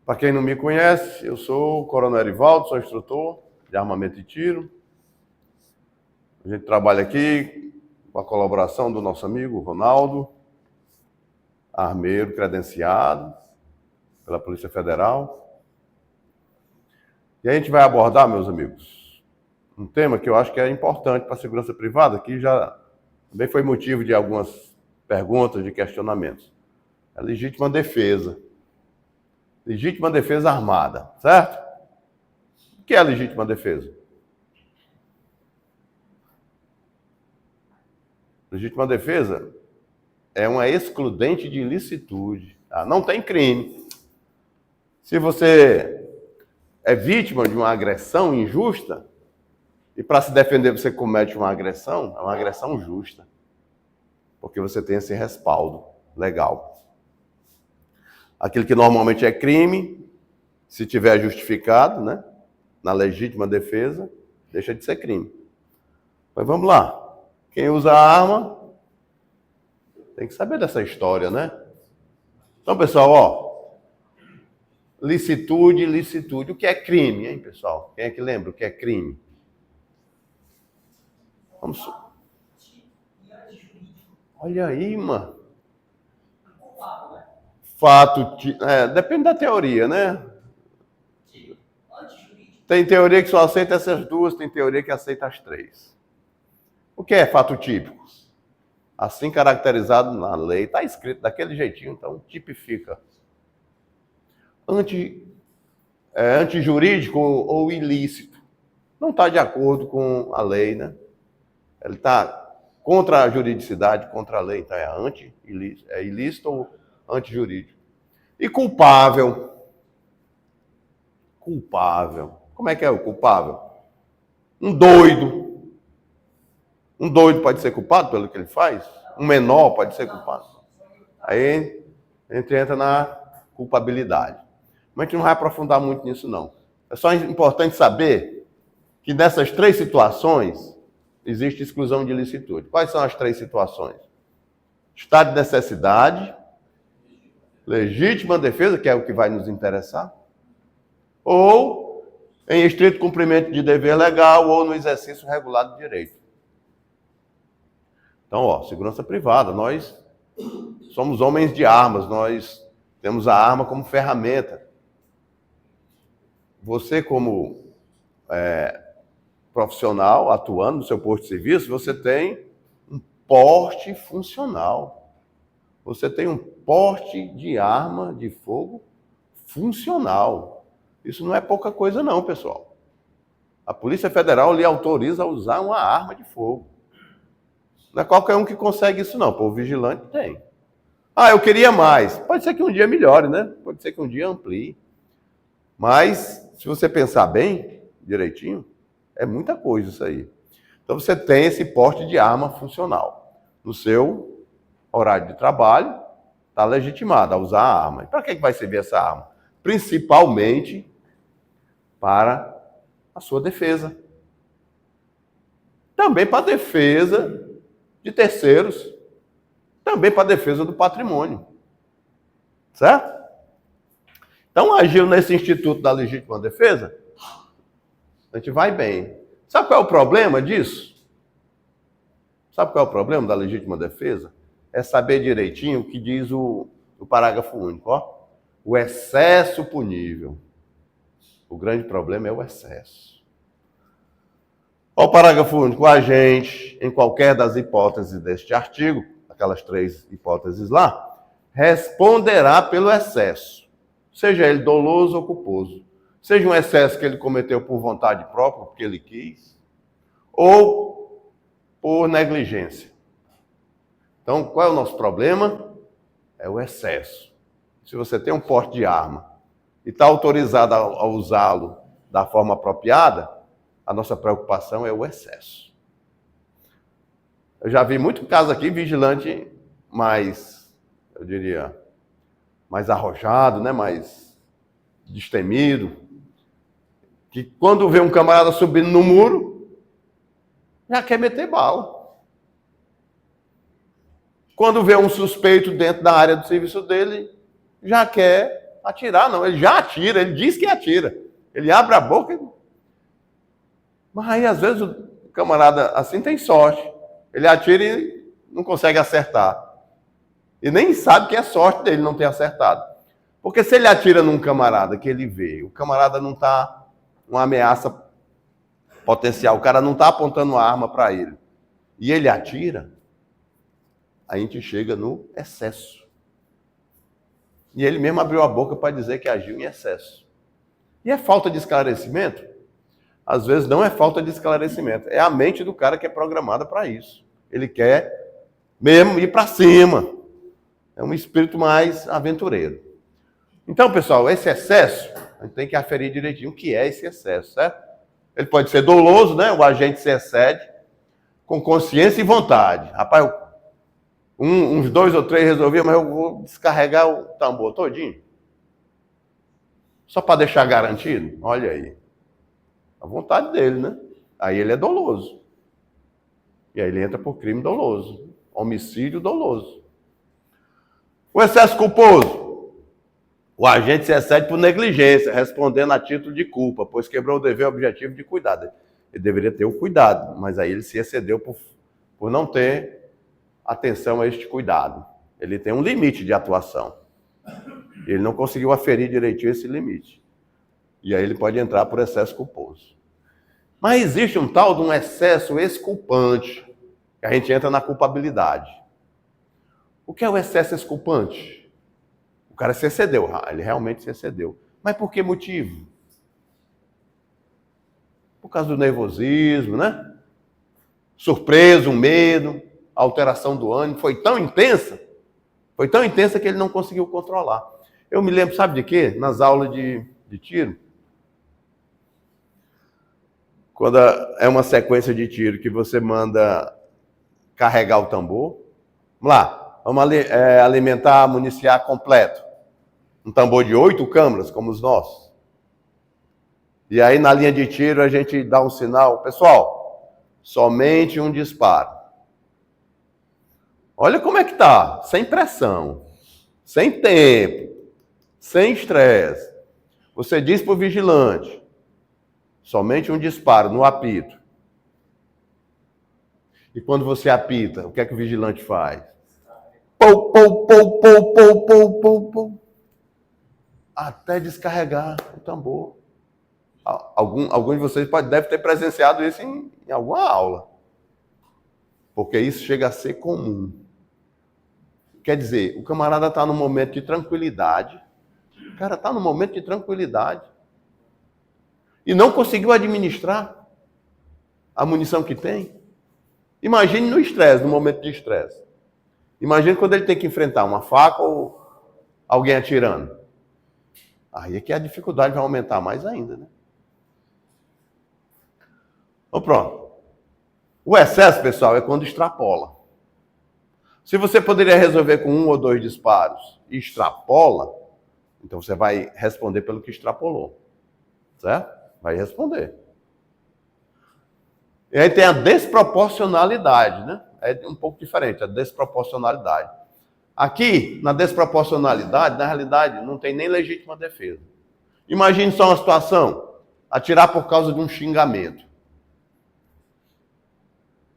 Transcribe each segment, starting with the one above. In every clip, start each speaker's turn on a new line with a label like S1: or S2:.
S1: Para quem não me conhece, eu sou o Coronel Erivaldo, sou instrutor de armamento e tiro. A gente trabalha aqui com a colaboração do nosso amigo Ronaldo, armeiro credenciado pela Polícia Federal. E a gente vai abordar, meus amigos, um tema que eu acho que é importante para a segurança privada, que já também foi motivo de algumas perguntas, de questionamentos. A legítima defesa. Legítima defesa armada, certo? O que é a legítima defesa? Legítima defesa é uma excludente de ilicitude. Tá? Não tem crime. Se você é vítima de uma agressão injusta, e para se defender você comete uma agressão, é uma agressão justa. Porque você tem esse respaldo legal. Aquilo que normalmente é crime, se tiver justificado, né, na legítima defesa, deixa de ser crime. Mas vamos lá. Quem usa arma tem que saber dessa história, né? Então, pessoal, ó, licitude, licitude. O que é crime, hein, pessoal? Quem é que lembra o que é crime? Vamos. Olha aí, mano. Fato, depende da teoria, né? Tem teoria que só aceita essas duas, tem teoria que aceita as três. O que é fato típico? Assim caracterizado na lei, está escrito daquele jeitinho, então tipifica. Antijurídico ou ilícito. Não está de acordo com a lei, né? Ele está contra a juridicidade, contra a lei, então é ilícito ou antijurídico. E culpável. Culpável. Como é que é o culpável? Um doido. Um doido pode ser culpado pelo que ele faz? Um menor pode ser culpado? Aí a gente entra na culpabilidade. Mas a gente não vai aprofundar muito nisso, não. É só importante saber que nessas três situações existe exclusão de ilicitude. Quais são as três situações? Estado de necessidade, legítima defesa, que é o que vai nos interessar, ou em estrito cumprimento de dever legal ou no exercício regular do direito. Então, ó, segurança privada, nós somos homens de armas, nós temos a arma como ferramenta. Você, como profissional, atuando no seu posto de serviço, você tem um porte funcional. Você tem um porte de arma de fogo funcional. Isso não é pouca coisa não, pessoal. A Polícia Federal lhe autoriza a usar uma arma de fogo. Não é qualquer um que consegue isso não. O povo vigilante tem. Ah, eu queria mais. Pode ser que um dia melhore, né? Pode ser que um dia amplie. Mas, se você pensar bem, direitinho, é muita coisa isso aí. Então você tem esse porte de arma funcional. No seu horário de trabalho, está legitimado a usar a arma. E para que vai servir essa arma? Principalmente para a sua defesa. Também para a defesa de terceiros. Também para a defesa do patrimônio. Certo? Então, agiu nesse Instituto da Legítima Defesa, a gente vai bem. Sabe qual é o problema disso? Sabe qual é o problema da legítima defesa? É saber direitinho o que diz o parágrafo único. Ó. O excesso punível. O grande problema é o excesso. Ó, o parágrafo único. O agente, em qualquer das hipóteses deste artigo, aquelas três hipóteses lá, responderá pelo excesso. Seja ele doloso ou culposo. Seja um excesso que ele cometeu por vontade própria, porque ele quis, ou por negligência. Então, qual é o nosso problema? É o excesso. Se você tem um porte de arma e está autorizado a usá-lo da forma apropriada, a nossa preocupação é o excesso. Eu já vi muito caso aqui, vigilante mais, eu diria, mais arrojado, né? Mais destemido, que quando vê um camarada subindo no muro, já quer meter bala. Quando vê um suspeito dentro da área do serviço dele, já quer atirar, não. Ele já atira, ele diz que atira. Ele abre a boca. Mas aí, às vezes, o camarada assim tem sorte. Ele atira e não consegue acertar. E nem sabe que é sorte dele não ter acertado. Porque se ele atira num camarada que ele vê, o camarada não está uma ameaça potencial, o cara não está apontando uma arma para ele, e ele atira, a gente chega no excesso. E ele mesmo abriu a boca para dizer que agiu em excesso. E é falta de esclarecimento? Às vezes não é falta de esclarecimento, é a mente do cara que é programada para isso. Ele quer mesmo ir para cima. É um espírito mais aventureiro. Então, pessoal, esse excesso, a gente tem que aferir direitinho o que é esse excesso, certo? Ele pode ser doloso, né? O agente se excede com consciência e vontade. Rapaz, uns 2 ou 3 resolvia, mas eu vou descarregar o tambor todinho. Só para deixar garantido? Olha aí. A vontade dele, né? Aí ele é doloso. E aí ele entra por crime doloso. Homicídio doloso. O excesso culposo. O agente se excede por negligência, respondendo a título de culpa, pois quebrou o dever objetivo de cuidado. Ele deveria ter o cuidado, mas aí ele se excedeu por não ter atenção a este cuidado. Ele tem um limite de atuação. Ele não conseguiu aferir direitinho esse limite. E aí ele pode entrar por excesso culposo. Mas existe um tal de um excesso exculpante, que a gente entra na culpabilidade. O que é o excesso exculpante? O cara se excedeu, ele realmente se excedeu. Mas por que motivo? Por causa do nervosismo, né? Surpresa, um medo, a alteração do ânimo foi tão intensa que ele não conseguiu controlar. Eu me lembro, sabe de quê? Nas aulas de tiro, quando é uma sequência de tiro que você manda carregar o tambor, vamos lá, vamos alimentar, municiar completo. Um tambor de 8 câmaras, como os nossos. E aí, na linha de tiro, a gente dá um sinal. Pessoal, somente um disparo. Olha como é que tá. Sem pressão, sem tempo, sem estresse. Você diz para o vigilante, somente um disparo no apito. E quando você apita, o que é que o vigilante faz? Pou, pou, pou, pou, pou, pou, pou, pou. Até descarregar o tambor. Alguns de vocês devem ter presenciado isso em alguma aula. Porque isso chega a ser comum. Quer dizer, o camarada está num momento de tranquilidade. O cara está num momento de tranquilidade. E não conseguiu administrar a munição que tem. Imagine no estresse, no momento de estresse. Imagine quando ele tem que enfrentar uma faca ou alguém atirando. Aí é que a dificuldade vai aumentar mais ainda, né? Então pronto. O excesso, pessoal, é quando extrapola. Se você poderia resolver com 1 ou 2 disparos e extrapola, então você vai responder pelo que extrapolou. Certo? Vai responder. E aí tem a desproporcionalidade, né? É um pouco diferente, a desproporcionalidade. Aqui, na desproporcionalidade, na realidade, não tem nem legítima defesa. Imagine só uma situação, atirar por causa de um xingamento.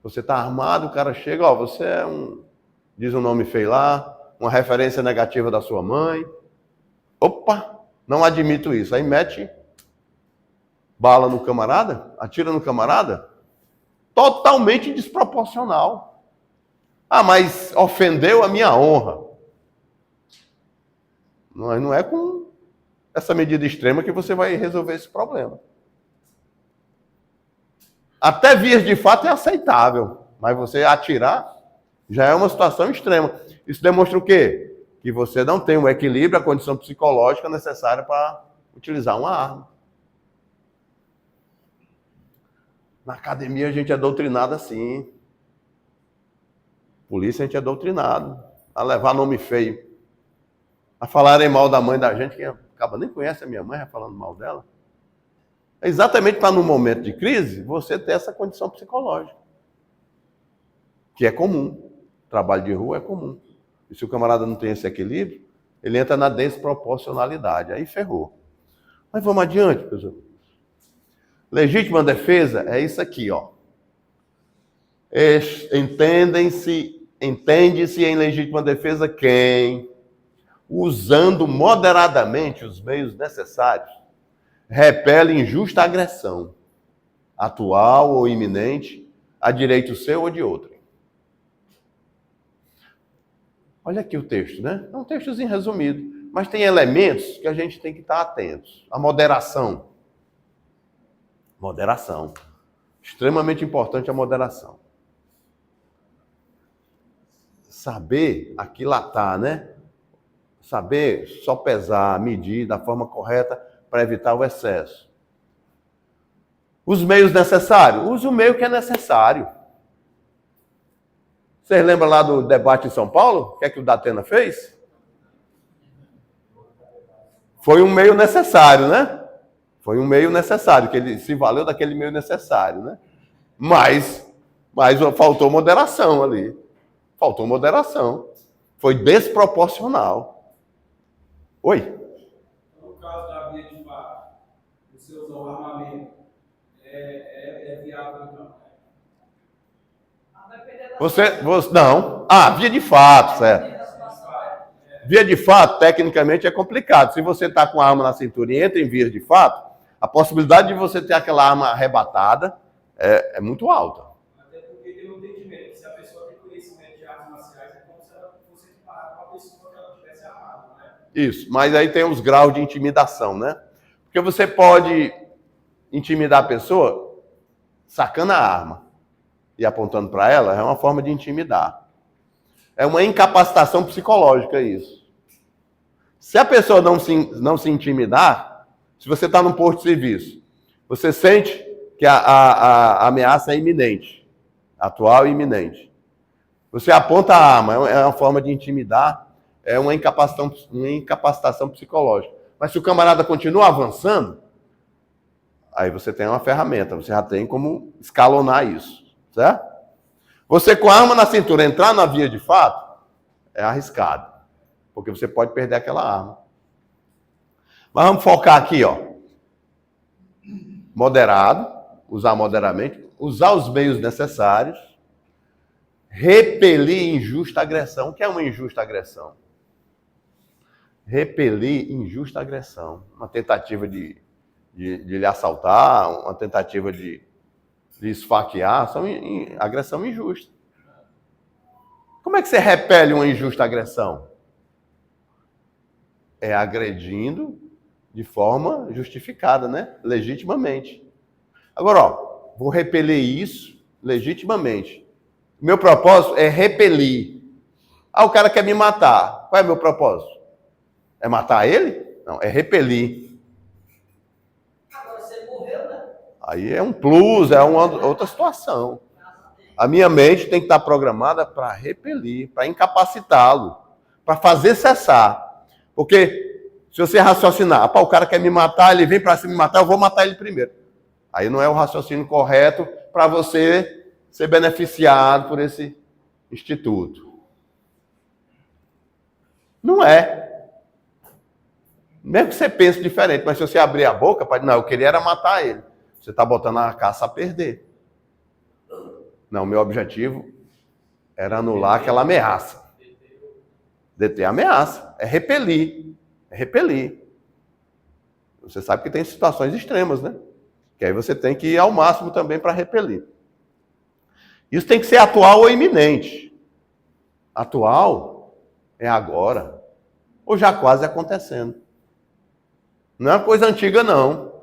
S1: Você está armado, o cara chega, ó, você é diz um nome feio lá, uma referência negativa da sua mãe. Opa, não admito isso. Aí mete bala no camarada, atira no camarada, totalmente desproporcional. Ah, mas ofendeu a minha honra. Não é com essa medida extrema que você vai resolver esse problema. Até vias de fato é aceitável, mas você atirar já é uma situação extrema. Isso demonstra o quê? Que você não tem o equilíbrio, a condição psicológica necessária para utilizar uma arma. Na academia a gente é doutrinado assim. Polícia a gente é doutrinado a levar nome feio. A falarem mal da mãe da gente, que acaba nem conhece a minha mãe, vai falando mal dela. É exatamente para, no momento de crise, você ter essa condição psicológica. Que é comum. Trabalho de rua é comum. E se o camarada não tem esse equilíbrio, ele entra na desproporcionalidade. Aí ferrou. Mas vamos adiante, pessoal. Legítima defesa é isso aqui, ó. Entende-se em legítima defesa quem, usando moderadamente os meios necessários, repele injusta agressão, atual ou iminente, a direito seu ou de outro. Olha aqui o texto, né? É um textozinho resumido, mas tem elementos que a gente tem que estar atentos. A moderação. Moderação. Extremamente importante a moderação. Saber aquilatar, né? Saber só pesar, medir da forma correta para evitar o excesso. Os meios necessários. Use o meio que é necessário. Vocês lembram lá do debate em São Paulo? O que é que o Datena fez? Foi um meio necessário, né? Foi um meio necessário, que ele se valeu daquele meio necessário, né? Mas faltou moderação ali. Faltou moderação. Foi desproporcional. Oi?
S2: No caso da via de fato, você usar o armamento, é viável então?
S1: Não. Via de fato, certo. Via de fato, tecnicamente, é complicado. Se você está com a arma na cintura e entra em via de fato, a possibilidade de você ter aquela arma arrebatada é muito alta.
S2: Até porque tem um entendimento que se a pessoa tem conhecimento de artes marciais, é como se ela fosse equiparada com a pessoa que ela tivesse armada, né?
S1: Isso, mas aí tem os graus de intimidação, né? Porque você pode intimidar a pessoa sacando a arma e apontando para ela, é uma forma de intimidar. É uma incapacitação psicológica isso. Se a pessoa não se intimidar, se você está num posto de serviço, você sente que a ameaça é iminente, atual e iminente. Você aponta a arma, é uma forma de intimidar, é uma incapacitação psicológica. Mas se o camarada continua avançando, aí você tem uma ferramenta, você já tem como escalonar isso. Certo? Você com a arma na cintura entrar na via de fato é arriscado, porque você pode perder aquela arma. Mas vamos focar aqui, ó. Moderado, usar moderadamente, usar os meios necessários, repelir injusta agressão. O que é uma injusta agressão? Repelir injusta agressão. Uma tentativa de lhe assaltar, uma tentativa de esfaquear, agressão injusta. Como é que você repele uma injusta agressão? É agredindo de forma justificada, né? Legitimamente. Agora, ó, vou repelir isso legitimamente. Meu propósito é repelir. O cara quer me matar. Qual é o meu propósito? É matar ele? Não, é repelir. Aí é um plus, é uma outra situação. A minha mente tem que estar programada para repelir, para incapacitá-lo, para fazer cessar. Porque se você raciocinar, o cara quer me matar, ele vem para cima me matar, eu vou matar ele primeiro. Aí não é o raciocínio correto para você ser beneficiado por esse instituto. Não é. Mesmo que você pense diferente, mas se você abrir a boca, pode, não, eu queria era matar ele. Você está botando a caça a perder. Não, meu objetivo era anular aquela ameaça. Deter a ameaça. É repelir. É repelir. Você sabe que tem situações extremas, né? Que aí você tem que ir ao máximo também para repelir. Isso tem que ser atual ou iminente. Atual é agora. Ou já quase acontecendo. Não é uma coisa antiga, não.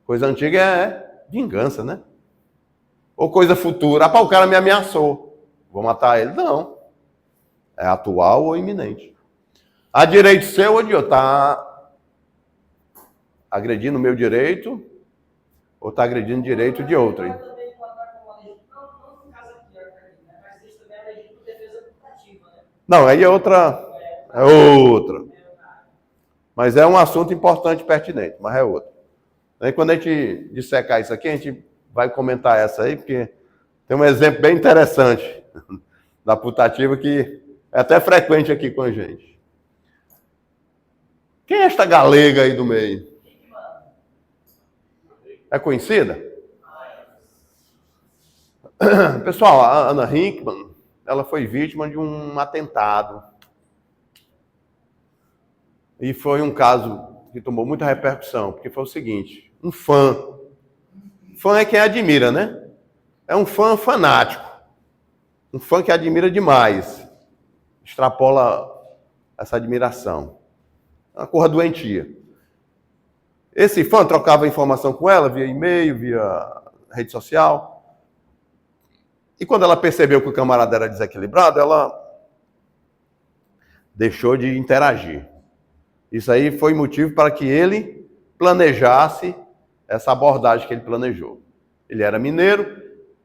S1: Coisa antiga é vingança, né? Ou coisa futura. O cara me ameaçou. Vou matar ele. Não. É atual ou iminente. Há direito seu ou de outro. Está agredindo o meu direito ou está agredindo o direito de outro. Hein? Não, aí é outra. É outra. Mas é um assunto importante e pertinente, mas é outro. Aí quando a gente dissecar isso aqui, a gente vai comentar essa aí, porque tem um exemplo bem interessante da putativa que é até frequente aqui com a gente. Quem é esta galega aí do meio? É conhecida? Pessoal, a Ana Hickman, ela foi vítima de um atentado. E foi um caso que tomou muita repercussão, porque foi o seguinte, um fã. Fã é quem admira, né? É um fã fanático. Um fã que admira demais. Extrapola essa admiração. É uma coisa doentia. Esse fã trocava informação com ela via e-mail, via rede social. E quando ela percebeu que o camarada era desequilibrado, ela deixou de interagir. Isso aí foi motivo para que ele planejasse essa abordagem que ele planejou. Ele era mineiro.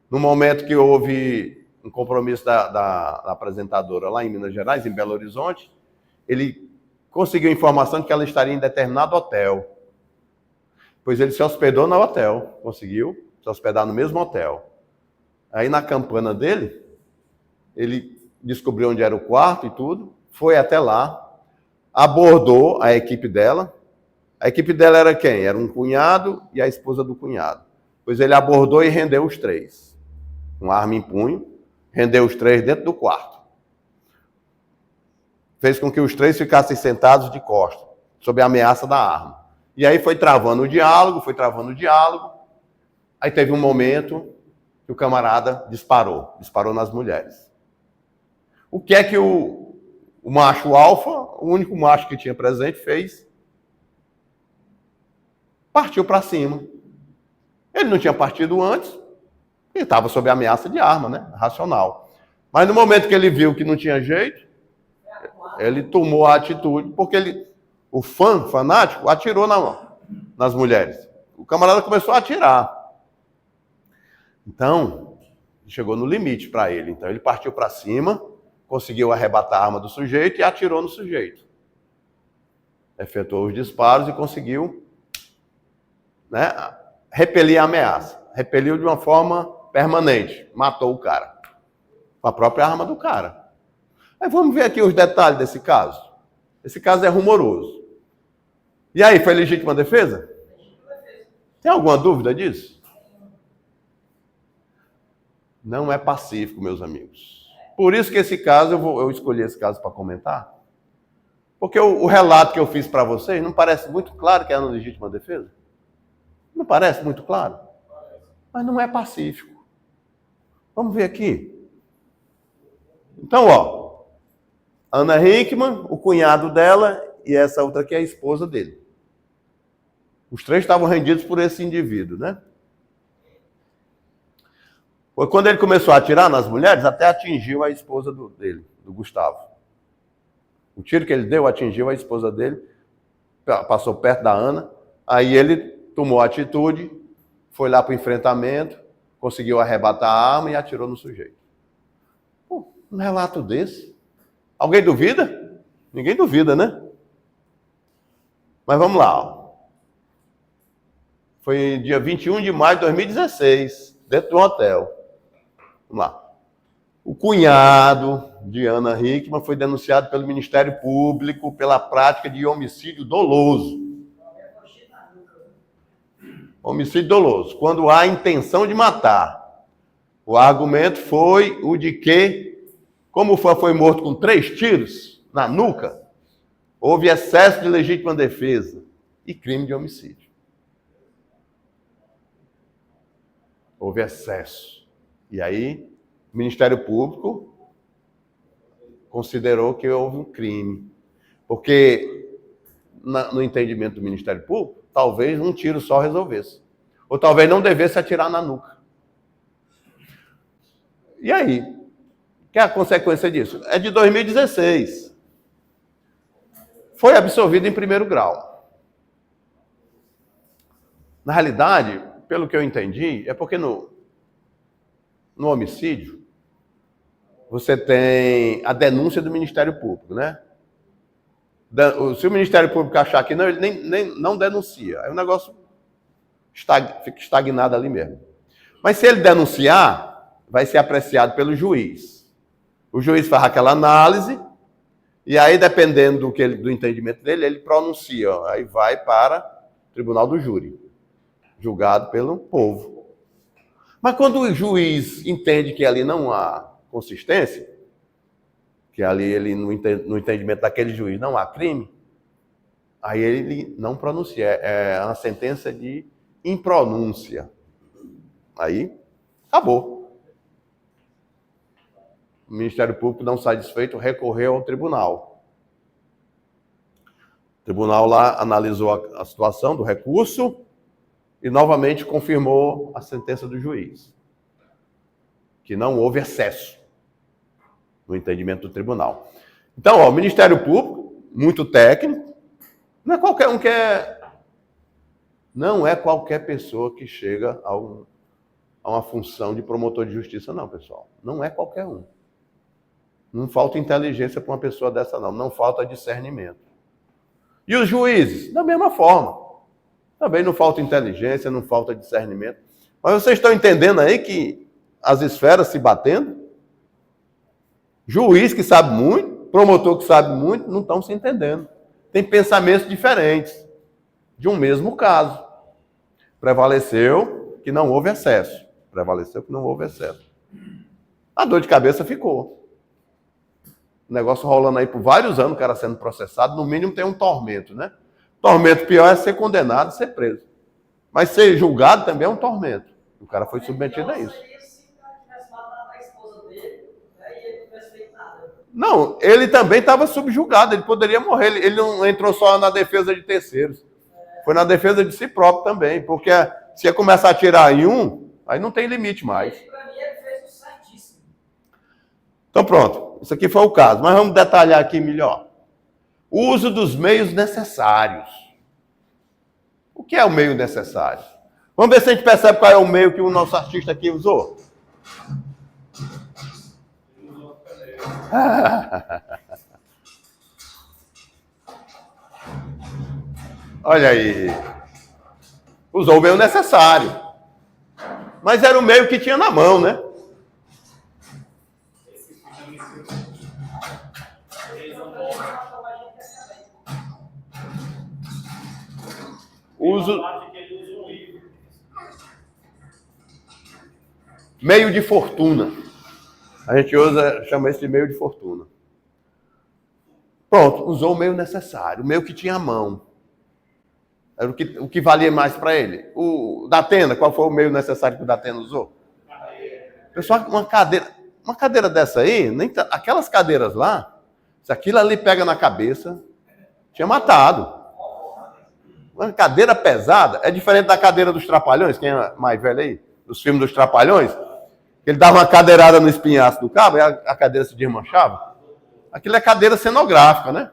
S1: No momento que houve um compromisso da apresentadora lá em Minas Gerais, em Belo Horizonte, ele conseguiu informação de que ela estaria em determinado hotel. Pois ele se hospedou no hotel, conseguiu se hospedar no mesmo hotel. Aí na campana dele, ele descobriu onde era o quarto e tudo, foi até lá, abordou a equipe dela. A equipe dela era quem? Era um cunhado e a esposa do cunhado. Pois ele abordou e rendeu os três. Com arma em punho, rendeu os três dentro do quarto. Fez com que os três ficassem sentados de costas, sob a ameaça da arma. E aí foi travando o diálogo. Aí teve um momento que o camarada disparou nas mulheres. O que é que o macho alfa, o único macho que tinha presente, fez? Partiu para cima. Ele não tinha partido antes, ele estava sob ameaça de arma, né? Racional. Mas no momento que ele viu que não tinha jeito, ele tomou a atitude, porque o fanático, atirou nas mulheres. O camarada começou a atirar. Então, chegou no limite para ele. Então, ele partiu para cima, conseguiu arrebatar a arma do sujeito e atirou no sujeito. Efetuou os disparos e conseguiu, né, repelir a ameaça. Repeliu de uma forma permanente. Matou o cara. Com a própria arma do cara. Aí vamos ver aqui os detalhes desse caso. Esse caso é rumoroso. E aí, foi legítima defesa? Tem alguma dúvida disso? Não é pacífico, meus amigos. Por isso que esse caso, eu escolhi esse caso para comentar. Porque o relato que eu fiz para vocês não parece muito claro que é uma legítima defesa? Não parece muito claro? Mas não é pacífico. Vamos ver aqui. Então, ó. Ana Hickman, o cunhado dela e essa outra aqui é a esposa dele. Os três estavam rendidos por esse indivíduo, né? Quando ele começou a atirar nas mulheres, até atingiu a esposa dele, do Gustavo. O tiro que ele deu atingiu a esposa dele, passou perto da Ana, aí ele tomou a atitude, foi lá para o enfrentamento, conseguiu arrebatar a arma e atirou no sujeito. Pô, um relato desse. Alguém duvida? Ninguém duvida, né? Mas vamos lá. Ó. Foi dia 21 de maio de 2016, dentro de um hotel. Vamos lá. O cunhado de Ana Hickman foi denunciado pelo Ministério Público pela prática de homicídio doloso. Homicídio doloso. Quando há intenção de matar. O argumento foi o de que, como o fã foi morto com 3 tiros na nuca, houve excesso de legítima defesa e crime de homicídio. Houve excesso. E aí, o Ministério Público considerou que houve um crime. Porque, no entendimento do Ministério Público, talvez um tiro só resolvesse. Ou talvez não devesse atirar na nuca. E aí? Que é a consequência disso? É de 2016. Foi absolvido em primeiro grau. Na realidade, pelo que eu entendi, é porque no homicídio, você tem a denúncia do Ministério Público, né? Se o Ministério Público achar que não, ele nem não denuncia. Aí o negócio fica estagnado ali mesmo. Mas se ele denunciar, vai ser apreciado pelo juiz. O juiz faz aquela análise E aí, dependendo do entendimento dele, ele pronuncia. Ó, aí vai para o tribunal do júri, julgado pelo povo. Mas quando o juiz entende que ali não há consistência, que ali ele no entendimento daquele juiz não há crime, aí ele não pronuncia. É uma sentença de impronúncia. Aí, acabou. O Ministério Público, não satisfeito, recorreu ao tribunal. O tribunal lá analisou a situação do recurso e novamente confirmou a sentença do juiz, que não houve excesso no entendimento do tribunal. Então, ó, o Ministério Público, muito técnico, não é qualquer um que não é qualquer pessoa que chega a uma função de promotor de justiça, não, pessoal. Não é qualquer um. Não falta inteligência para uma pessoa dessa, não. Não falta discernimento. E os juízes? Da mesma forma. Também não falta inteligência, não falta discernimento. Mas vocês estão entendendo aí que as esferas se batendo? Juiz que sabe muito, promotor que sabe muito, não estão se entendendo. Tem pensamentos diferentes de um mesmo caso. Prevaleceu que não houve excesso. Prevaleceu que não houve excesso. A dor de cabeça ficou. O negócio rolando aí por vários anos, o cara sendo processado, no mínimo tem um tormento, né? Tormento pior é ser condenado e ser preso. Mas ser julgado também é um tormento. O cara foi submetido a isso. Não, ele também estava subjugado, ele poderia morrer. Ele não entrou só na defesa de terceiros. Foi na defesa de si próprio também. Porque se ia começar a tirar em um, aí não tem limite mais.
S2: Para mim, ele fez o certíssimo.
S1: Então pronto, isso aqui foi o caso. Mas vamos detalhar aqui melhor. O uso dos meios necessários. O que é o meio necessário? Vamos ver se a gente percebe qual é o meio que o nosso artista aqui usou. Olha aí. Usou o meio necessário. Mas era o meio que tinha na mão, né? Uso meio de fortuna. A gente chama esse de meio de fortuna. Pronto, usou o meio necessário, o meio que tinha à mão. Era o que valia mais para ele. O Datena, qual foi o meio necessário que o Datena usou? Pessoal, uma cadeira dessa aí, aquelas cadeiras lá, se aquilo ali pega na cabeça, tinha matado. Uma cadeira pesada é diferente da cadeira dos Trapalhões, quem é mais velho aí? Dos filmes dos Trapalhões, que ele dava uma cadeirada no espinhaço do cabo e a cadeira se desmanchava. Aquilo é cadeira cenográfica, né?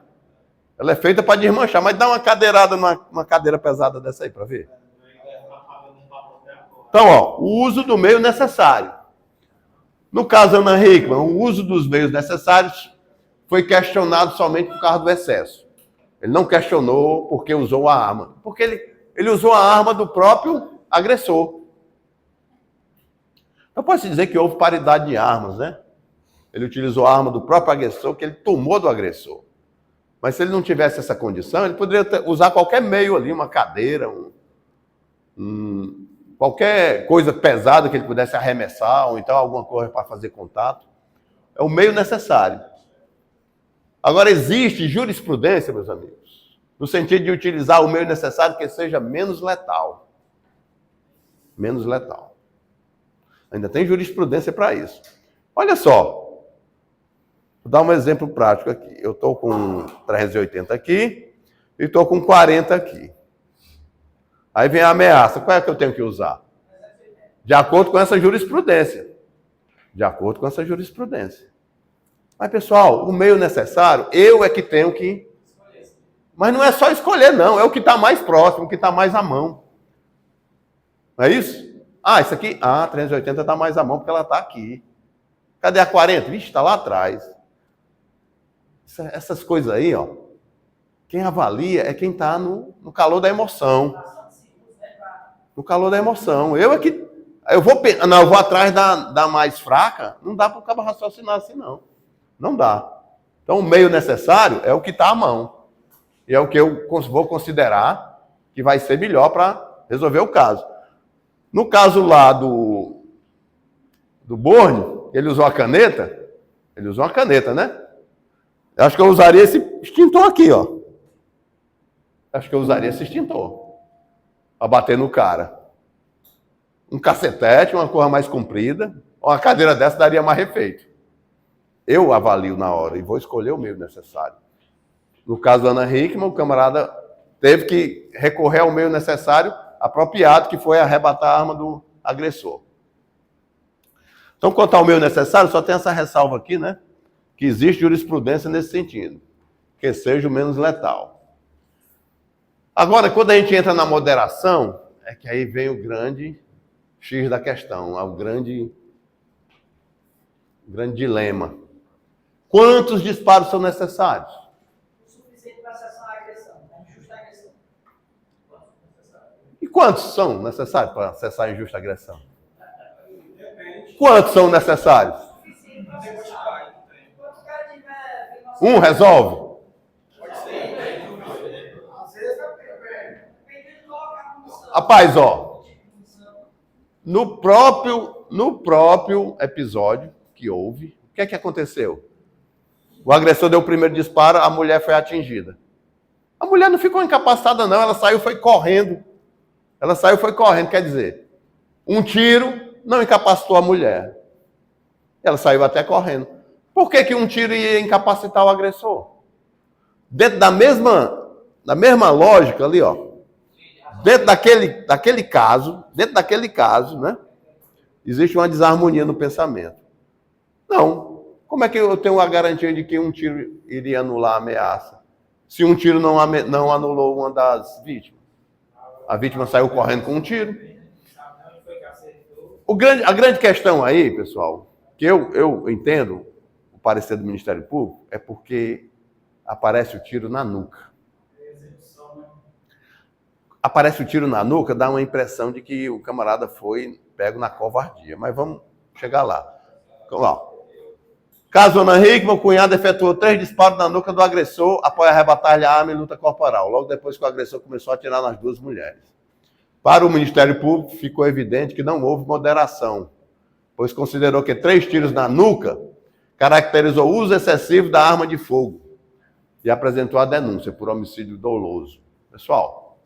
S1: Ela é feita para desmanchar, mas dá uma cadeirada numa cadeira pesada dessa aí para ver. Então, ó, o uso do meio necessário. No caso Ana Hickman, o uso dos meios necessários foi questionado somente por causa do excesso. Ele não questionou porque usou a arma. Porque ele usou a arma do próprio agressor. Então pode-se dizer que houve paridade de armas, né? Ele utilizou a arma do próprio agressor, que ele tomou do agressor. Mas se ele não tivesse essa condição, ele poderia usar qualquer meio ali, uma cadeira, qualquer coisa pesada que ele pudesse arremessar, ou então alguma coisa para fazer contato. É o meio necessário. Agora, existe jurisprudência, meus amigos, no sentido de utilizar o meio necessário que seja menos letal. Menos letal. Ainda tem jurisprudência para isso. Olha só. Vou dar um exemplo prático aqui. Eu estou com 380 aqui e estou com 40 aqui. Aí vem a ameaça. Qual é que eu tenho que usar? De acordo com essa jurisprudência. De acordo com essa jurisprudência. Mas, pessoal, o meio necessário, eu é que tenho que... Mas não é só escolher, não. É o que está mais próximo, o que está mais à mão. Não é isso? Ah, isso aqui... Ah, 380 está mais à mão porque ela está aqui. Cadê a 40? Vixe, está lá atrás. Essas coisas aí, ó. Quem avalia é quem está no calor da emoção. No calor da emoção. Eu vou atrás da mais fraca. Não dá para o cabo raciocinar assim, não. Não dá. Então, o meio necessário é o que está à mão. E é o que eu vou considerar que vai ser melhor para resolver o caso. No caso lá do Borne, ele usou a caneta. Ele usou uma caneta, né? Eu acho que eu usaria esse extintor aqui, ó. Acho que eu usaria esse extintor para bater no cara. Um cacetete, uma coisa mais comprida. Uma cadeira dessa daria mais efeito. Eu avalio na hora e vou escolher o meio necessário. No caso da Ana Hickman, o camarada teve que recorrer ao meio necessário apropriado, que foi arrebatar a arma do agressor. Então, quanto ao meio necessário, só tem essa ressalva aqui, né? Que existe jurisprudência nesse sentido. Que seja o menos letal. Agora, quando a gente entra na moderação, é que aí vem o grande X da questão, o grande dilema. Quantos disparos são necessários?
S3: O suficiente para cessar a agressão, a injusta agressão.
S1: E quantos são necessários para cessar a injusta agressão?
S2: Depende.
S1: Quantos são necessários?
S3: Suficiente para cessar. Quando o cara tiver...
S1: Um resolve?
S2: Pode ser.
S3: Às vezes depende do local.
S1: Rapaz, ó, no próprio episódio que houve, o que é que aconteceu? O agressor deu o primeiro disparo, a mulher foi atingida. A mulher não ficou incapacitada, não, ela saiu, foi correndo. Ela saiu, foi correndo, quer dizer, um tiro não incapacitou a mulher. Ela saiu até correndo. Por que um tiro ia incapacitar o agressor? Dentro da mesma lógica ali, ó. Dentro daquele caso, né? Existe uma desarmonia no pensamento. Não. Como é que eu tenho a garantia de que um tiro iria anular a ameaça? Se um tiro não anulou uma das vítimas. A vítima saiu correndo com um tiro. A grande questão aí, pessoal, que eu entendo o parecer do Ministério Público, é porque aparece o tiro na nuca. Aparece o tiro na nuca, dá uma impressão de que o camarada foi pego na covardia. Mas vamos chegar lá. Vamos lá. Caso Ana Hickman, o cunhado efetuou 3 disparos na nuca do agressor após arrebatar-lhe a arma em luta corporal, logo depois que o agressor começou a atirar nas 2 mulheres. Para o Ministério Público, ficou evidente que não houve moderação, pois considerou que 3 tiros na nuca caracterizou o uso excessivo da arma de fogo e apresentou a denúncia por homicídio doloso. Pessoal,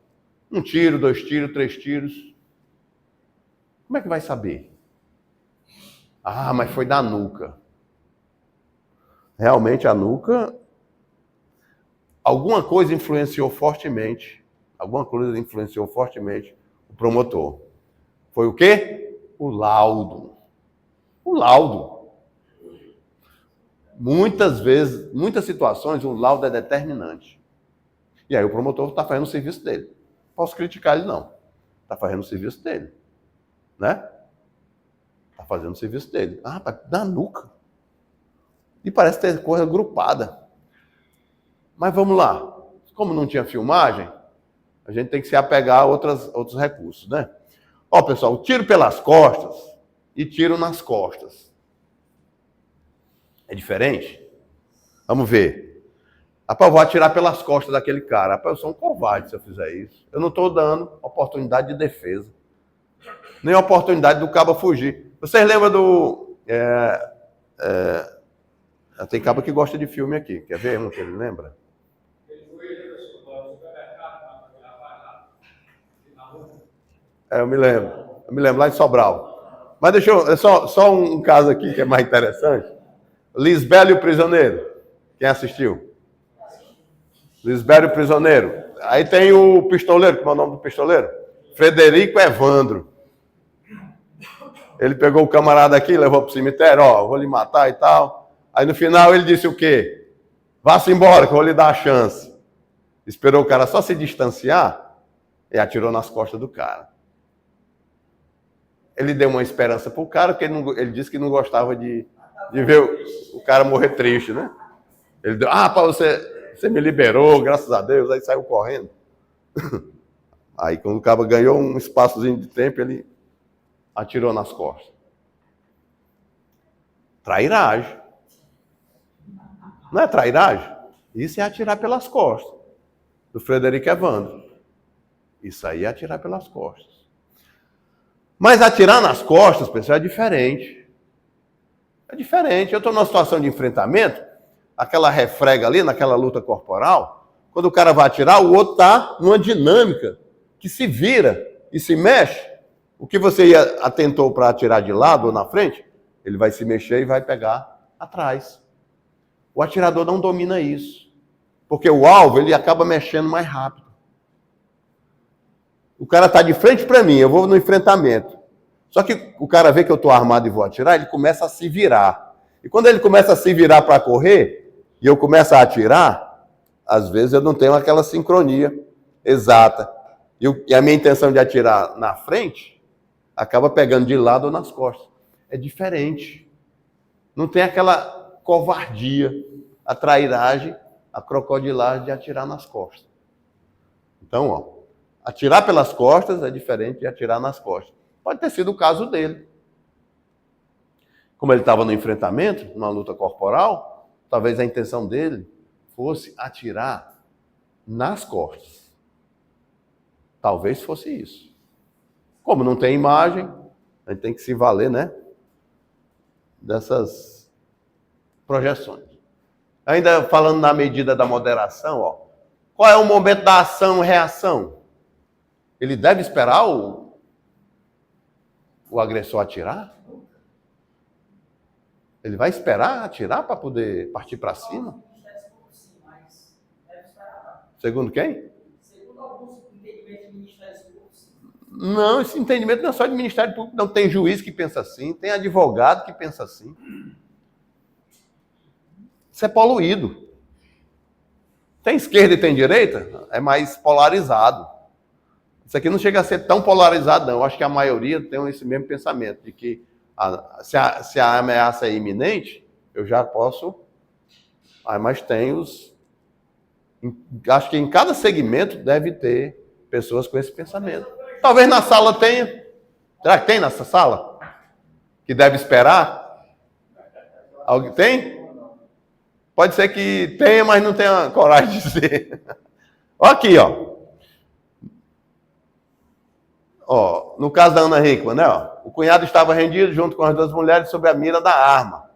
S1: 1 tiro, 2 tiros, 3 tiros. Como é que vai saber? Ah, mas foi da nuca. Realmente a nuca, alguma coisa influenciou fortemente o promotor. Foi o quê? O laudo. O laudo. Muitas vezes, muitas situações, o laudo é determinante. E aí o promotor está fazendo o serviço dele. Posso criticar ele, não. Está fazendo o serviço dele. Né? Está fazendo o serviço dele. Ah, da nuca. E parece ter coisa agrupada. Mas vamos lá. Como não tinha filmagem, a gente tem que se apegar a outros recursos, né? Ó, pessoal, tiro pelas costas e tiro nas costas. É diferente? Vamos ver. Rapaz, eu vou atirar pelas costas daquele cara. Rapaz, eu sou um covarde se eu fizer isso. Eu não estou dando oportunidade de defesa. Nem oportunidade do cabo fugir. Vocês lembram do... tem cabo que gosta de filme aqui. Quer ver um que ele lembra? Eu me lembro, lá em Sobral. Mas deixa eu... Só um caso aqui que é mais interessante. Lisbela e o Prisioneiro. Quem assistiu? Lisbela e o Prisioneiro. Aí tem o pistoleiro, como é o nome do pistoleiro? Frederico Evandro. Ele pegou o camarada aqui, levou para o cemitério, ó, vou lhe matar e tal. Aí no final ele disse o quê? Vá-se embora que eu vou lhe dar a chance. Esperou o cara só se distanciar e atirou nas costas do cara. Ele deu uma esperança pro cara, porque ele disse que não gostava de ver o cara morrer triste, né? Ele deu, você me liberou, graças a Deus, aí saiu correndo. Aí quando o cara ganhou um espaçozinho de tempo, ele atirou nas costas. Trairagem. Não é trairagem? Isso é atirar pelas costas. Do Frederico Evandro. Isso aí é atirar pelas costas. Mas atirar nas costas, pessoal, é diferente. É diferente. Eu estou numa situação de enfrentamento, aquela refrega ali, naquela luta corporal, quando o cara vai atirar, o outro está numa dinâmica que se vira e se mexe. O que você atentou para atirar de lado ou na frente, ele vai se mexer e vai pegar atrás. O atirador não domina isso. Porque o alvo, ele acaba mexendo mais rápido. O cara está de frente para mim, eu vou no enfrentamento. Só que o cara vê que eu estou armado e vou atirar, ele começa a se virar. E quando ele começa a se virar para correr, e eu começo a atirar, às vezes eu não tenho aquela sincronia exata. E a minha intenção de atirar na frente, acaba pegando de lado ou nas costas. É diferente. Não tem aquela covardia, a trairagem, a crocodilagem de atirar nas costas. Então, ó, atirar pelas costas é diferente de atirar nas costas. Pode ter sido o caso dele. Como ele estava no enfrentamento, numa luta corporal, talvez a intenção dele fosse atirar nas costas. Talvez fosse isso. Como não tem imagem, a gente tem que se valer, né, dessas projeções. Ainda falando na medida da moderação, ó, qual é o momento da ação e reação? Ele deve esperar o agressor atirar? Ele vai esperar atirar para poder partir para cima? Segundo quem?
S3: Segundo alguns entendimentos de Ministério Público, sim.
S1: Não, esse entendimento não é só de Ministério Público, não. Tem juiz que pensa assim, tem advogado que pensa assim. Isso é poluído. Tem esquerda e tem direita? É mais polarizado. Isso aqui não chega a ser tão polarizado, não. Eu acho que a maioria tem esse mesmo pensamento, de que se a ameaça é iminente, eu já posso... mas tem os... Acho que em cada segmento deve ter pessoas com esse pensamento. Talvez na sala tenha. Será que tem nessa sala? Que deve esperar? Alguém tem? Pode ser que tenha, mas não tenha coragem de dizer. Olha aqui, ó. Ó, no caso da Ana Hickman, né? Ó, o cunhado estava rendido junto com as duas mulheres sob a mira da arma.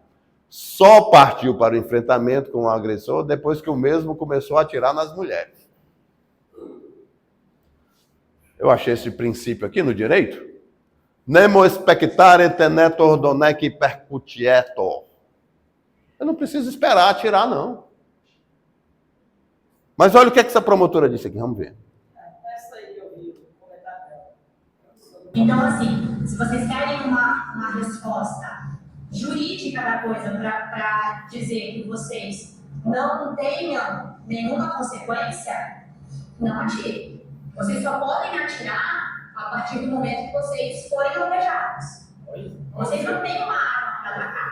S1: Só partiu para o enfrentamento com o agressor depois que o mesmo começou a atirar nas mulheres. Eu achei esse princípio aqui no direito. Nemo spectare tenetur donec percutietur. Eu não preciso esperar atirar, não. Mas olha o que essa promotora disse aqui, vamos ver.
S3: Essa aí que eu vi o comentário dela.
S4: Então, assim, se vocês querem uma resposta jurídica da coisa para dizer que vocês não tenham nenhuma consequência, não atirem. Vocês só podem atirar a partir do momento que vocês forem alvejados. Vocês não têm uma arma para atacar.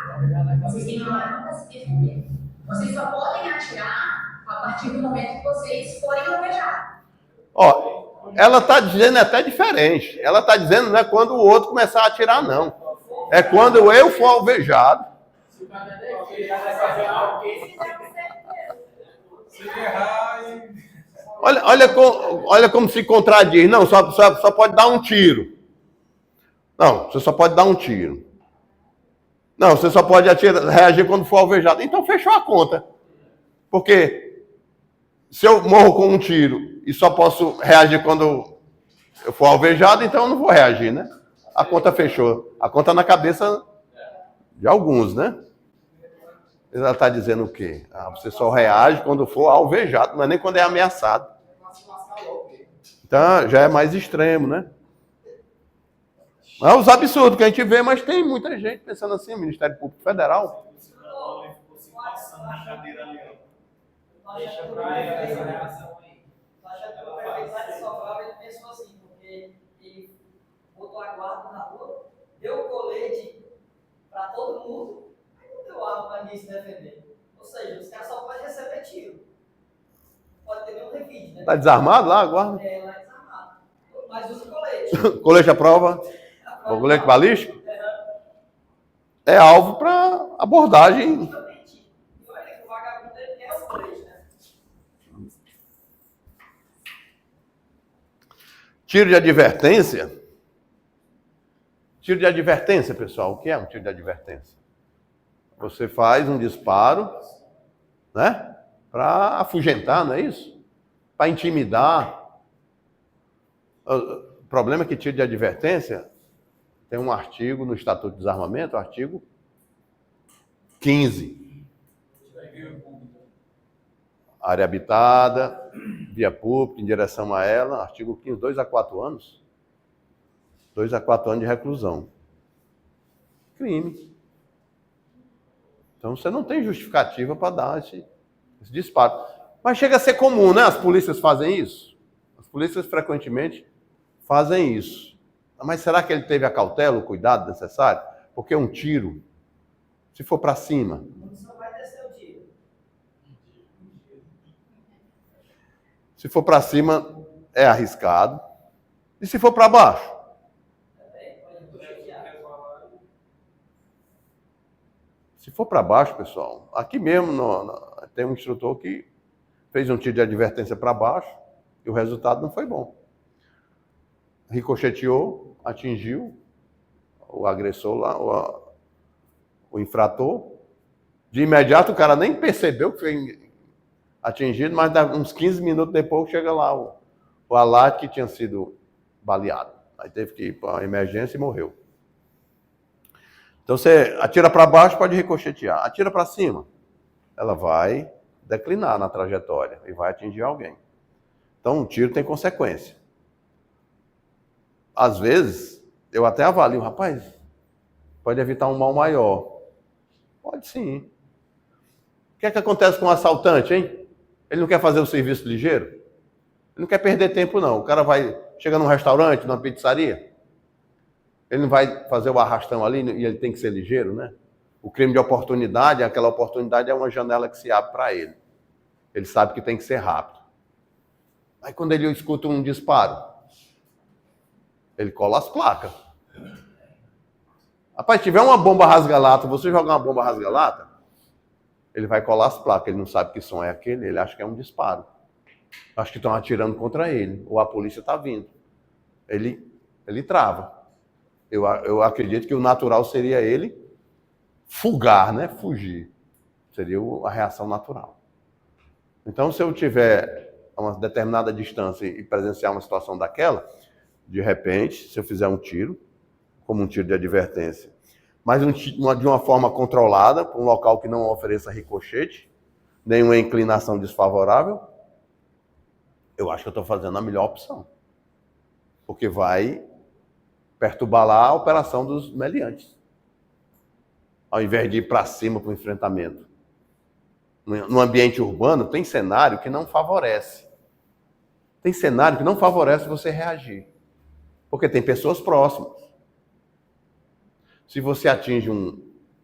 S4: Vocês têm uma arma para se defender. Vocês só podem atirar a partir do momento que vocês forem alvejados.
S1: Ó, ela está dizendo até diferente. Ela está dizendo não é quando o outro começar a atirar, não. É quando eu for alvejado.
S2: Se errar,
S1: Olha como se contradiz. Não, só pode dar um tiro. Não, você só pode dar um tiro. Não, você só pode reagir quando for alvejado. Então fechou a conta. Porque se eu morro com um tiro e só posso reagir quando eu for alvejado, então eu não vou reagir, né? A conta fechou. A conta na cabeça de alguns, né? Ela está dizendo o quê? Você só reage quando for alvejado, não é nem quando é ameaçado. Então já é mais extremo, né? É os absurdos que a gente vê, mas tem muita gente pensando assim, o Ministério Público Federal.
S3: Deixa pra essa reação aí. Acha que o prefeito lá de Sobral, ele pensou assim, porque ele botou a guarda na rua, deu o colete para todo mundo, aí não deu arma para ninguém se defender. Ou seja, os caras só podem receber tiro. Pode ter nenhum revide, né?
S1: Está desarmado lá, guarda?
S3: É, lá desarmado. Mas usa colete.
S1: Colete à prova? O colete balístico? É alvo para abordagem.
S3: Justamente. E olha que o vagabundo
S1: Tiro de advertência. Tiro de advertência, pessoal. O que é um tiro de advertência? Você faz um disparo, né? Para afugentar, não é isso? Para intimidar. O problema é que tiro de advertência tem um artigo no Estatuto de Desarmamento, o artigo 15. Área habitada, via pública, em direção a ela, artigo 15, 2 a 4 anos. 2 a 4 anos de reclusão. Crime. Então você não tem justificativa para dar esse disparo. Mas chega a ser comum, né? As polícias fazem isso. As polícias frequentemente fazem isso. Mas será que ele teve a cautela, o cuidado necessário? Porque um tiro, se for para cima...
S3: Só vai descer o tiro.
S1: Se for para cima, é arriscado. E se for para baixo? Se for para baixo, pessoal, aqui mesmo tem um instrutor que fez um tiro de advertência para baixo e o resultado não foi bom. Ricocheteou, atingiu o agressor lá, o infrator. De imediato o cara nem percebeu que foi atingido, mas uns 15 minutos depois chega lá o alarde que tinha sido baleado. Aí teve que ir para a emergência e morreu. Então você atira para baixo, pode ricochetear. Atira para cima, ela vai declinar na trajetória e vai atingir alguém. Então um tiro tem consequência. Às vezes, eu até avalio, rapaz, pode evitar um mal maior. Pode sim. O que é que acontece com o assaltante, hein? Ele não quer fazer o serviço ligeiro? Ele não quer perder tempo, não. O cara chega num restaurante, numa pizzaria, ele não vai fazer o arrastão ali e ele tem que ser ligeiro, né? O crime de oportunidade, aquela oportunidade é uma janela que se abre para ele. Ele sabe que tem que ser rápido. Aí quando ele escuta um disparo, ele cola as placas. Rapaz, se tiver uma bomba rasga-lata, você jogar uma bomba rasga-lata, ele vai colar as placas. Ele não sabe que som é aquele, ele acha que é um disparo. Acho que estão atirando contra ele, ou a polícia está vindo. Ele trava. Eu acredito que o natural seria ele fugar, né? Fugir. Seria a reação natural. Então, se eu tiver a uma determinada distância e presenciar uma situação daquela, de repente, se eu fizer um tiro, como um tiro de advertência, mas de uma forma controlada, para um local que não ofereça ricochete, nenhuma inclinação desfavorável, eu acho que eu estou fazendo a melhor opção. Porque vai perturbar lá a operação dos meliantes. Ao invés de ir para cima para o enfrentamento. No ambiente urbano, tem cenário que não favorece. Tem cenário que não favorece você reagir. Porque tem pessoas próximas. Se você atinge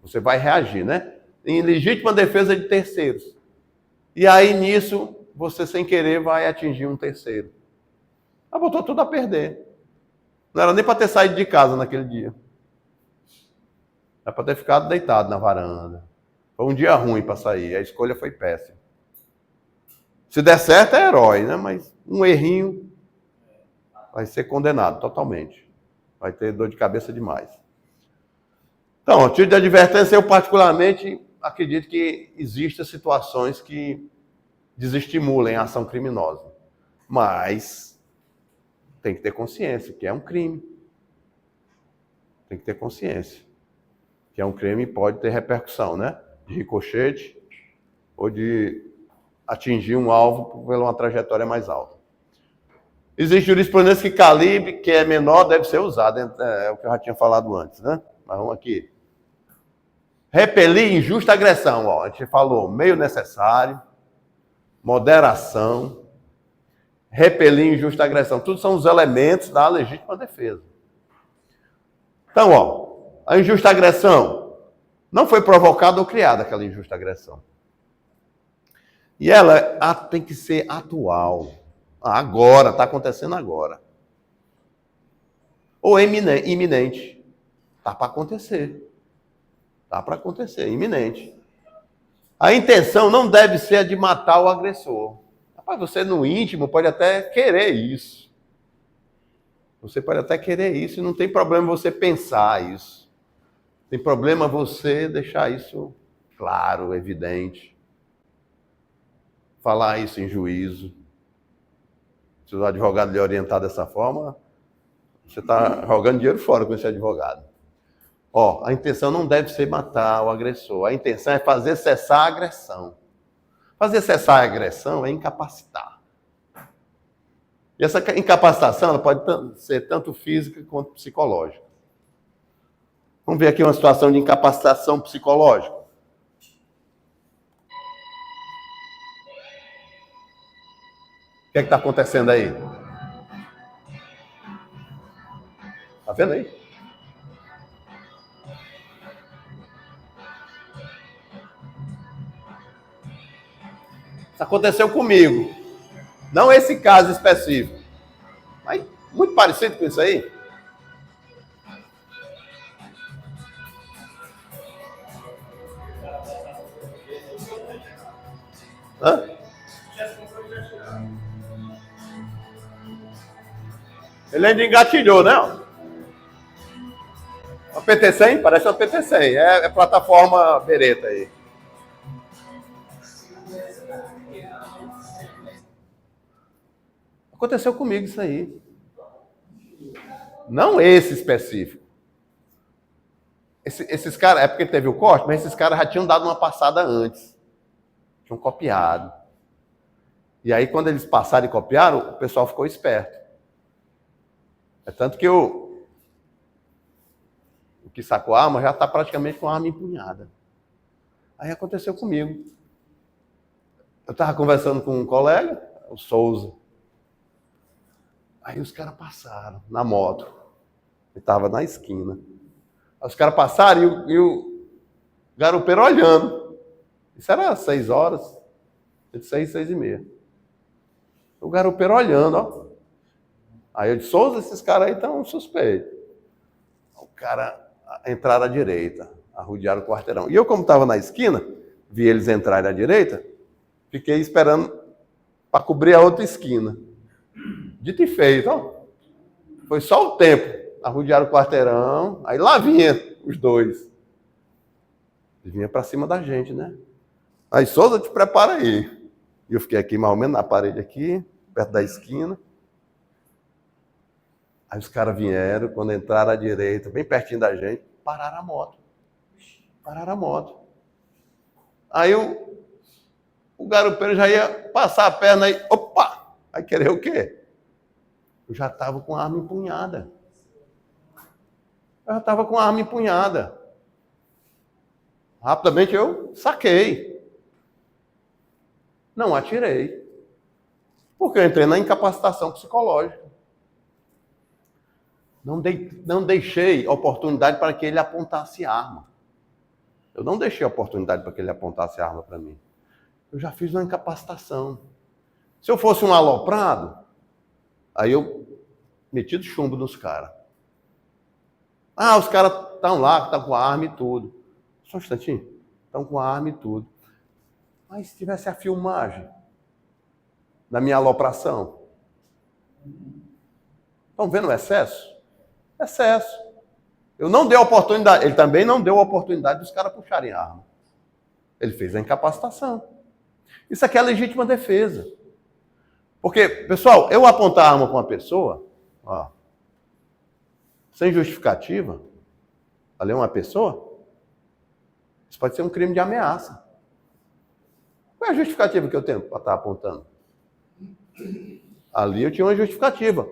S1: você vai reagir, né? Em legítima defesa de terceiros. E aí, nisso, você sem querer vai atingir um terceiro. Aí botou tudo a perder. Não era nem para ter saído de casa naquele dia. Era para ter ficado deitado na varanda. Foi um dia ruim para sair. A escolha foi péssima. Se der certo, é herói, né? Mas um errinho vai ser condenado totalmente. Vai ter dor de cabeça demais. Então, tiro de advertência, eu particularmente acredito que existem situações que desestimulem a ação criminosa. Mas tem que ter consciência que é um crime. Tem que ter consciência que é um crime e pode ter repercussão, né? De ricochete ou de atingir um alvo por uma trajetória mais alta. Existe jurisprudência que calibre, que é menor, deve ser usado. É o que eu já tinha falado antes, né? Mas vamos aqui. Repelir injusta agressão. Ó, a gente falou meio necessário, moderação, repelir injusta agressão. Tudo são os elementos da legítima defesa. Então, ó, a injusta agressão não foi provocada ou criada, aquela injusta agressão. E ela tem que ser atual. Agora, está acontecendo agora. Ou iminente. Está para acontecer. Está para acontecer, iminente. A intenção não deve ser a de matar o agressor. Rapaz, você no íntimo pode até querer isso. Você pode até querer isso, e não tem problema você pensar isso. Tem problema você deixar isso claro, evidente. Falar isso em juízo. Se o advogado lhe orientar dessa forma, você está jogando dinheiro fora com esse advogado. A intenção não deve ser matar o agressor. A intenção é fazer cessar a agressão. Fazer cessar a agressão é incapacitar. E essa incapacitação ela pode ser tanto física quanto psicológica. Vamos ver aqui uma situação de incapacitação psicológica. O que é que está acontecendo aí? Está vendo aí? Isso aconteceu comigo. Não esse caso específico, mas muito parecido com isso aí. Hã? Ele ainda engatilhou, né? Uma PT-100, parece uma PT-100. É plataforma Beretta aí. Aconteceu comigo isso aí. Não esse específico. Esses caras, é porque teve o corte, mas esses caras já tinham dado uma passada antes. Tinham copiado. E aí, quando eles passaram e copiaram, o pessoal ficou esperto. É tanto que o que sacou a arma já está praticamente com a arma empunhada. Aí aconteceu comigo. Eu estava conversando com um colega, o Souza. Aí os caras passaram na moto. Ele estava na esquina. Aí os caras passaram e o garupeiro olhando. Isso era 6 horas. De 6h30. O garupeiro olhando, ó. Aí eu disse, Souza, esses caras aí estão suspeitos. O cara entraram à direita, arrodearam o quarteirão. E eu, como estava na esquina, vi eles entrarem à direita, fiquei esperando para cobrir a outra esquina. Dito e feito, ó. Foi só o tempo. Arrodearam o quarteirão, aí lá vinha os dois. Eles vinham para cima da gente, né? Aí, Souza, te prepara aí. E eu fiquei aqui, mais ou menos, na parede aqui, perto da esquina. Aí os caras vieram, quando entraram à direita, bem pertinho da gente, pararam a moto. Pararam a moto. Aí o garupeiro já ia passar a perna aí, opa! Aí querer o quê? Eu já estava com a arma empunhada. Rapidamente eu saquei. Não atirei. Porque eu entrei na incapacitação psicológica. Não deixei oportunidade para que ele apontasse arma. Eu não deixei oportunidade para que ele apontasse arma para mim. Eu já fiz uma incapacitação. Se eu fosse um aloprado, aí eu meti de chumbo nos caras. Ah, os caras estão lá, estão com a arma e tudo. Só um instantinho. Estão com a arma e tudo. Mas se tivesse a filmagem da minha alopração. Estão vendo o excesso? Excesso. Eu não dei oportunidade. Ele também não deu a oportunidade dos caras puxarem a arma. Ele fez a incapacitação. Isso aqui é legítima defesa. Porque, pessoal, eu apontar a arma para uma pessoa, ó, sem justificativa, ali é uma pessoa, isso pode ser um crime de ameaça. Qual é a justificativa que eu tenho para estar apontando? Ali eu tinha uma justificativa.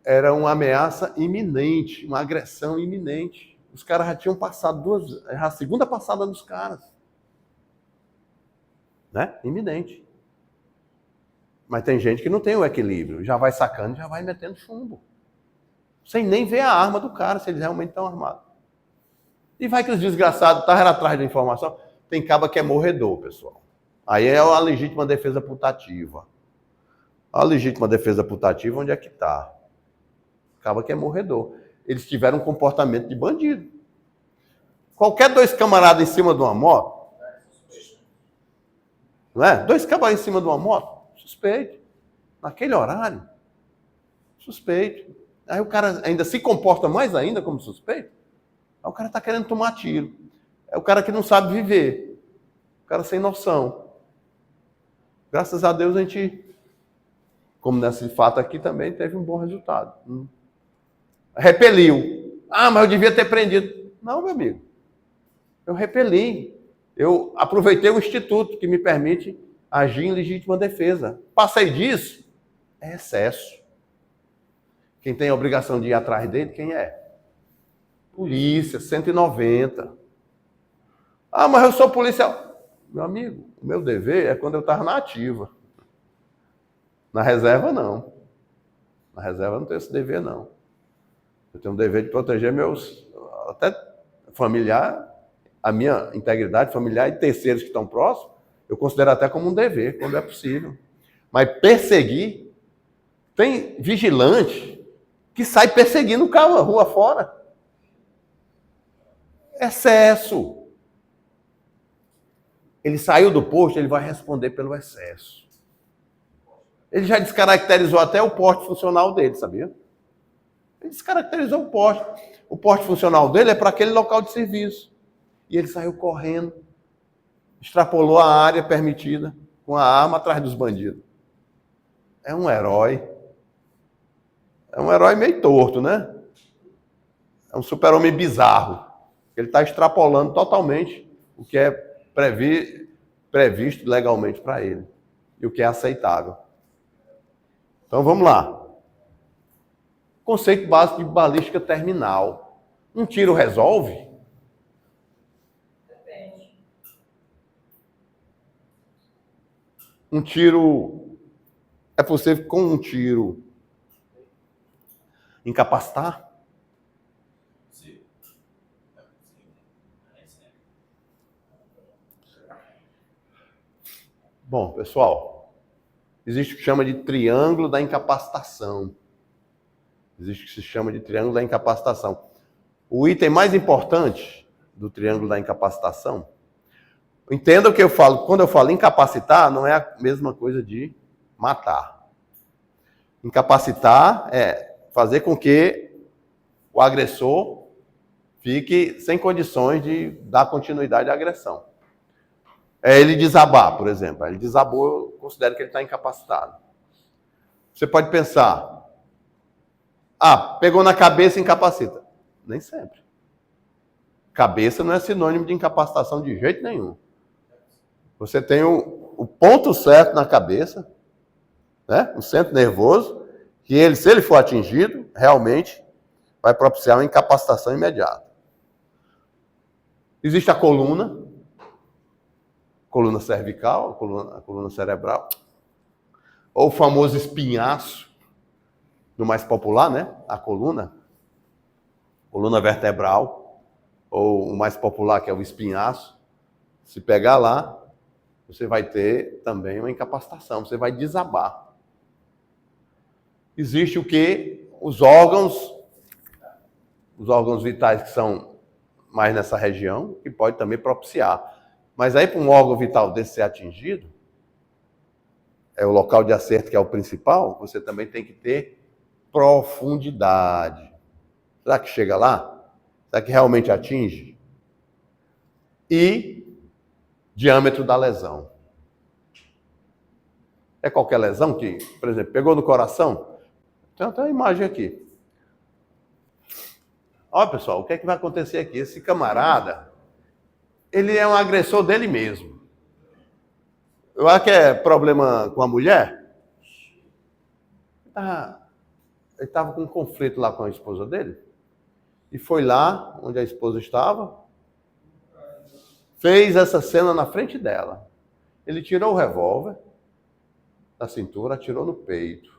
S1: Era uma ameaça iminente, uma agressão iminente. Os caras já tinham passado a segunda passada dos caras. Né? Iminente. Mas tem gente que não tem o equilíbrio, já vai sacando, já vai metendo chumbo. Sem nem ver a arma do cara, se eles realmente estão armados. E vai que os desgraçados estavam atrás da informação. Tem caba que é morredor, pessoal. Aí é a legítima defesa putativa. A legítima defesa putativa, onde é que está? Caba que é morredor. Eles tiveram um comportamento de bandido. Qualquer 2 camaradas em cima de uma moto, não é? 2 camaradas em cima de uma moto, suspeito. Naquele horário. Suspeito. Aí o cara ainda se comporta mais ainda como suspeito. Aí o cara está querendo tomar tiro. É o cara que não sabe viver. O cara sem noção. Graças a Deus a gente, como nesse fato aqui também, teve um bom resultado. Repeliu. Ah, mas eu devia ter prendido. Não, meu amigo. Eu repeli. Eu aproveitei o instituto que me permite agir em legítima defesa. Passei disso, é excesso. Quem tem a obrigação de ir atrás dele, quem é? Polícia, 190. Ah, mas eu sou policial. Meu amigo, o meu dever é quando eu estava na ativa. Na reserva, não. Na reserva eu não tenho esse dever, não. Eu tenho o dever de proteger meus, até familiar, a minha integridade familiar e terceiros que estão próximos, eu considero até como um dever, quando é possível. Mas perseguir, tem vigilante que sai perseguindo o carro, rua fora. Excesso. Ele saiu do posto, ele vai responder pelo excesso. Ele já descaracterizou até o porte funcional dele, sabia? Ele descaracterizou o porte. O porte funcional dele é para aquele local de serviço. E ele saiu correndo, extrapolou a área permitida, com a arma atrás dos bandidos. É um herói. É um herói meio torto, né? É um super-homem bizarro. Ele está extrapolando totalmente o que é previsto legalmente para ele. E o que é aceitável. Então vamos lá. Conceito básico de balística terminal. Um tiro resolve?
S3: Depende.
S1: Um tiro... É possível com um tiro incapacitar?
S2: Sim.
S1: Bom, pessoal, existe o que chama de triângulo da incapacitação. Existe o que se chama de triângulo da incapacitação. O item mais importante do triângulo da incapacitação, entenda o que eu falo, quando eu falo incapacitar, não é a mesma coisa de matar. Incapacitar é fazer com que o agressor fique sem condições de dar continuidade à agressão. É ele desabar, por exemplo. Ele desabou, eu considero que ele está incapacitado. Você pode pensar, pegou na cabeça e incapacita. Nem sempre. Cabeça não é sinônimo de incapacitação de jeito nenhum. Você tem o ponto certo na cabeça, né? O centro nervoso, que ele, se ele for atingido, realmente vai propiciar uma incapacitação imediata. Existe a coluna cervical, a coluna cerebral, ou o famoso espinhaço, no mais popular, né? A coluna vertebral, ou o mais popular que é o espinhaço. Se pegar lá, você vai ter também uma incapacitação, você vai desabar. Existe o que? Os órgãos vitais que são mais nessa região, que pode também propiciar. Mas aí, para um órgão vital desse ser atingido, é o local de acerto que é o principal, você também tem que ter profundidade. Será que chega lá? Será que realmente atinge? E diâmetro da lesão. É qualquer lesão que, por exemplo, pegou no coração? Tem até uma imagem aqui. Olha, pessoal, o que é que vai acontecer aqui? Esse camarada, ele é um agressor dele mesmo. Eu acho que é problema com a mulher. Ele estava com um conflito lá com a esposa dele. E foi lá onde a esposa estava. Fez essa cena na frente dela. Ele tirou o revólver da cintura, atirou no peito.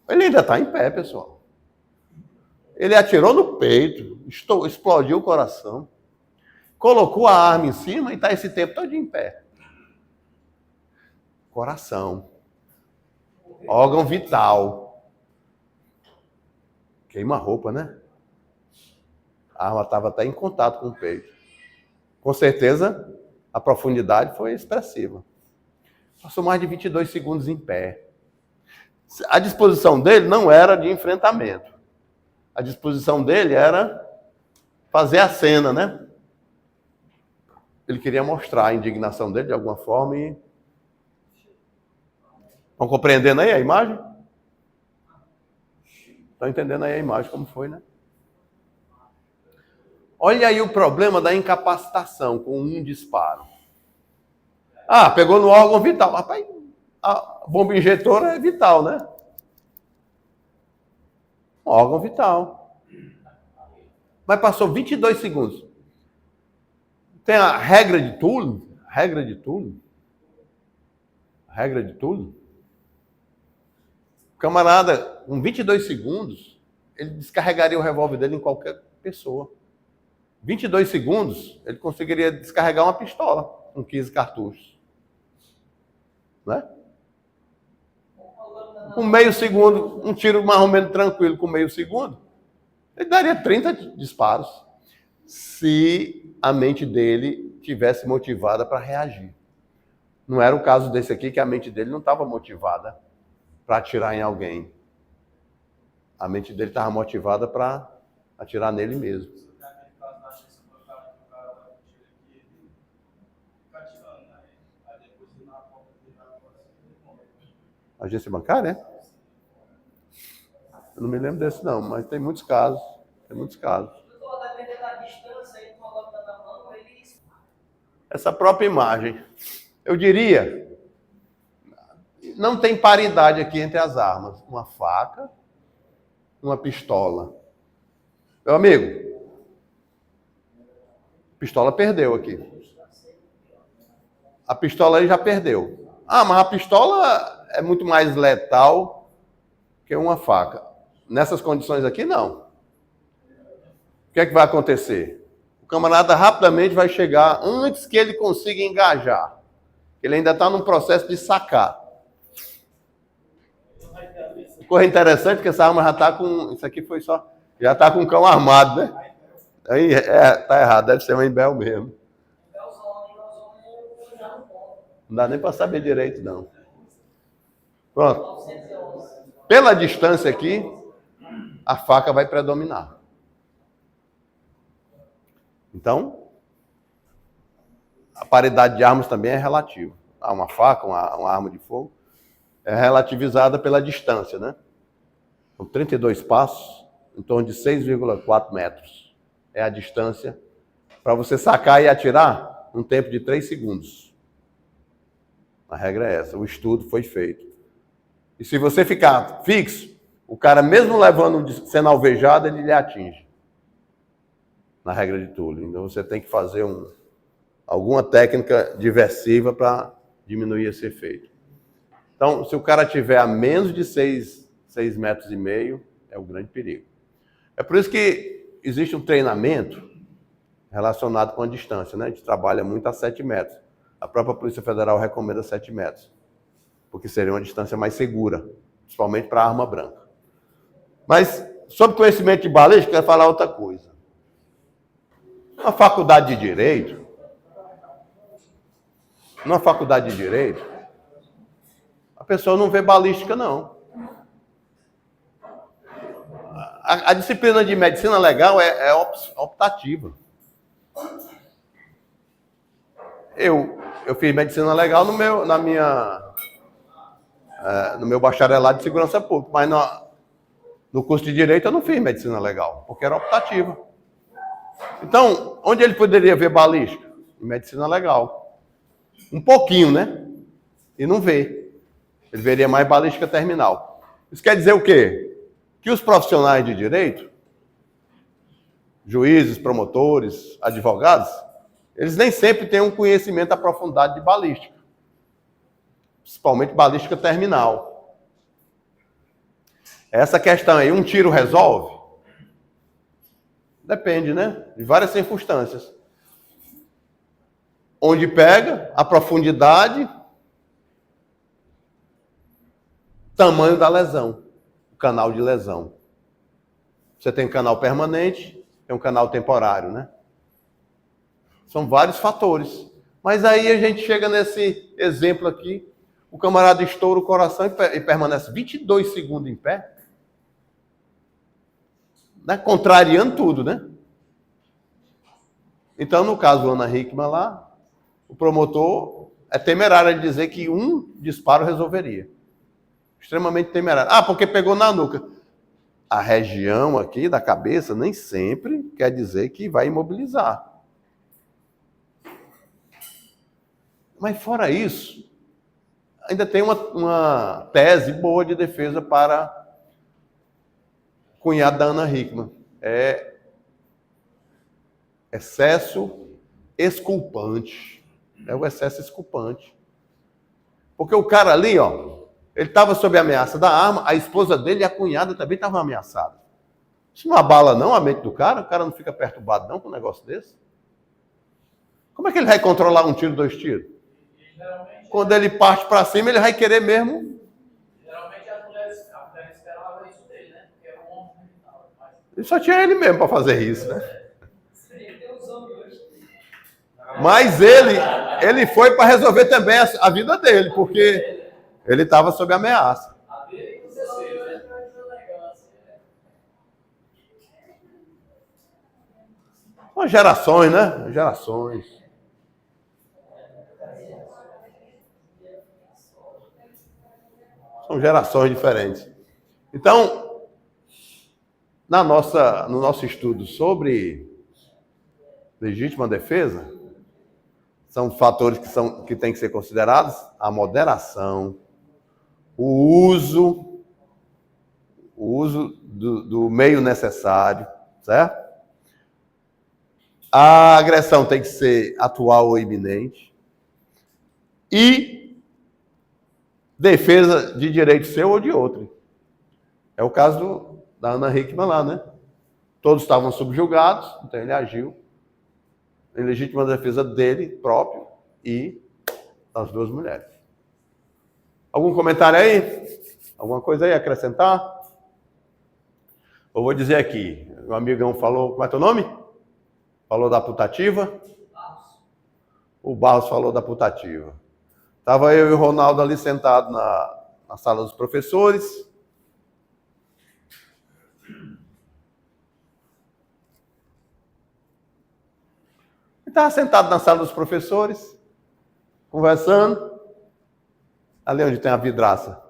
S1: Ele ainda está em pé, pessoal. Ele atirou no peito, explodiu o coração, colocou a arma em cima e está esse tempo todo em pé. Coração. Órgão vital. Queima a roupa, né? A arma estava até em contato com o peito. Com certeza, a profundidade foi expressiva. Passou mais de 22 segundos em pé. A disposição dele não era de enfrentamento. A disposição dele era fazer a cena, né? Ele queria mostrar a indignação dele de alguma forma e... Estão compreendendo aí a imagem? Estão entendendo aí a imagem como foi, né? Olha aí o problema da incapacitação com um disparo. Ah, pegou no órgão vital. Rapaz, a bomba injetora é vital, né? Órgão vital. Mas passou 22 segundos. Tem a regra de Thule. Regra de Thule. Regra de Thule. O camarada, com 22 segundos, ele descarregaria o revólver dele em qualquer pessoa. 22 segundos, ele conseguiria descarregar uma pistola com 15 cartuchos. Né? Com meio segundo, um tiro mais ou menos tranquilo com meio segundo, ele daria 30 disparos se a mente dele tivesse motivada para reagir. Não era o caso desse aqui, que a mente dele não estava motivada para atirar em alguém. A mente dele estava motivada para atirar nele mesmo. Agência bancária, é? Eu não me lembro desse não, mas tem muitos casos. Tem muitos casos. Essa própria imagem. Eu diria, não tem paridade aqui entre as armas. Uma faca, uma pistola. Meu amigo, a pistola perdeu aqui. A pistola aí já perdeu. Ah, mas a pistola é muito mais letal que uma faca. Nessas condições aqui, não. O que é que vai acontecer? O camarada rapidamente vai chegar antes que ele consiga engajar. Ele ainda está num processo de sacar. Coisa interessante que essa arma já está com... Isso aqui foi só... Já está com um cão armado, né? Aí, tá errado, deve ser uma Imbel mesmo. Não dá nem para saber direito, não. Pronto. Pela distância aqui, a faca vai predominar. Então, a paridade de armas também é relativa. Uma faca, uma arma de fogo, é relativizada pela distância, né? São 32 passos, em torno de 6,4 metros. É a distância para você sacar e atirar um tempo de 3 segundos. A regra é essa, o estudo foi feito. E se você ficar fixo, o cara mesmo levando, sendo alvejado, ele lhe atinge. Na regra de Thule. Então você tem que fazer alguma técnica diversiva para diminuir esse efeito. Então, se o cara tiver a menos de 6 metros e meio, é o grande perigo. É por isso que existe um treinamento relacionado com a distância, né? A gente trabalha muito a 7 metros. A própria Polícia Federal recomenda 7 metros, porque seria uma distância mais segura, principalmente para a arma branca. Mas, sobre conhecimento de balística, eu quero falar outra coisa. Numa faculdade de Direito, a pessoa não vê balística, não. A disciplina de medicina legal é optativa. Eu fiz medicina legal no meu bacharelado de segurança pública, mas no curso de Direito eu não fiz medicina legal, porque era optativa. Então, onde ele poderia ver balística? Em medicina legal. Um pouquinho, né? E não vê. Ele veria mais balística terminal. Isso quer dizer o quê? Que os profissionais de direito, juízes, promotores, advogados, eles nem sempre têm um conhecimento aprofundado de balística. Principalmente balística terminal. Essa questão aí, um tiro resolve? Depende, né? De várias circunstâncias. Onde pega, a profundidade, tamanho da lesão, o canal de lesão. Você tem um canal permanente, tem um canal temporário, né? São vários fatores. Mas aí a gente chega nesse exemplo aqui. o camarada estoura o coração e permanece 22 segundos em pé, né? Contrariando tudo, né? Então, no caso do Ana Hickman lá, o promotor é temerário de dizer que um disparo resolveria. Extremamente temerário. Ah, porque pegou na nuca. A região aqui da cabeça nem sempre quer dizer que vai imobilizar. Mas fora isso, ainda tem uma tese boa de defesa para o cunhado da Ana Hickman. É excesso exculpante. É o excesso exculpante. Porque o cara ali, ó, ele estava sob ameaça da arma, a esposa dele e a cunhada também estavam ameaçadas. Isso não abala não a mente do cara? O cara não fica perturbado não com um negócio desse? Como é que ele vai controlar um tiro, 2 tiros? Quando ele parte para cima, ele vai querer mesmo.
S2: Geralmente as mulheres esperavam isso dele, né? Porque era um homem e tal.
S1: E só tinha ele mesmo para fazer isso, né? Mas ele foi para resolver também a vida dele, porque ele estava sob ameaça.
S2: A dele com vocês, né?
S1: São gerações, né? Gerações. São gerações diferentes. Então, no nosso estudo sobre legítima defesa, são fatores que têm que ser considerados: a moderação, o uso do meio necessário, certo? A agressão tem que ser atual ou iminente. E defesa de direito seu ou de outro. É o caso da Ana Hickman lá, né? Todos estavam subjugados, então ele agiu em legítima defesa dele próprio e das 2 mulheres. Algum comentário aí? Alguma coisa aí a acrescentar? Eu vou dizer aqui, o amigão falou, como é teu nome? Falou da putativa? O Barros falou da putativa. Estava eu e o Ronaldo ali sentados na sala dos professores. Estava sentado na sala dos professores, conversando, ali onde tem a vidraça.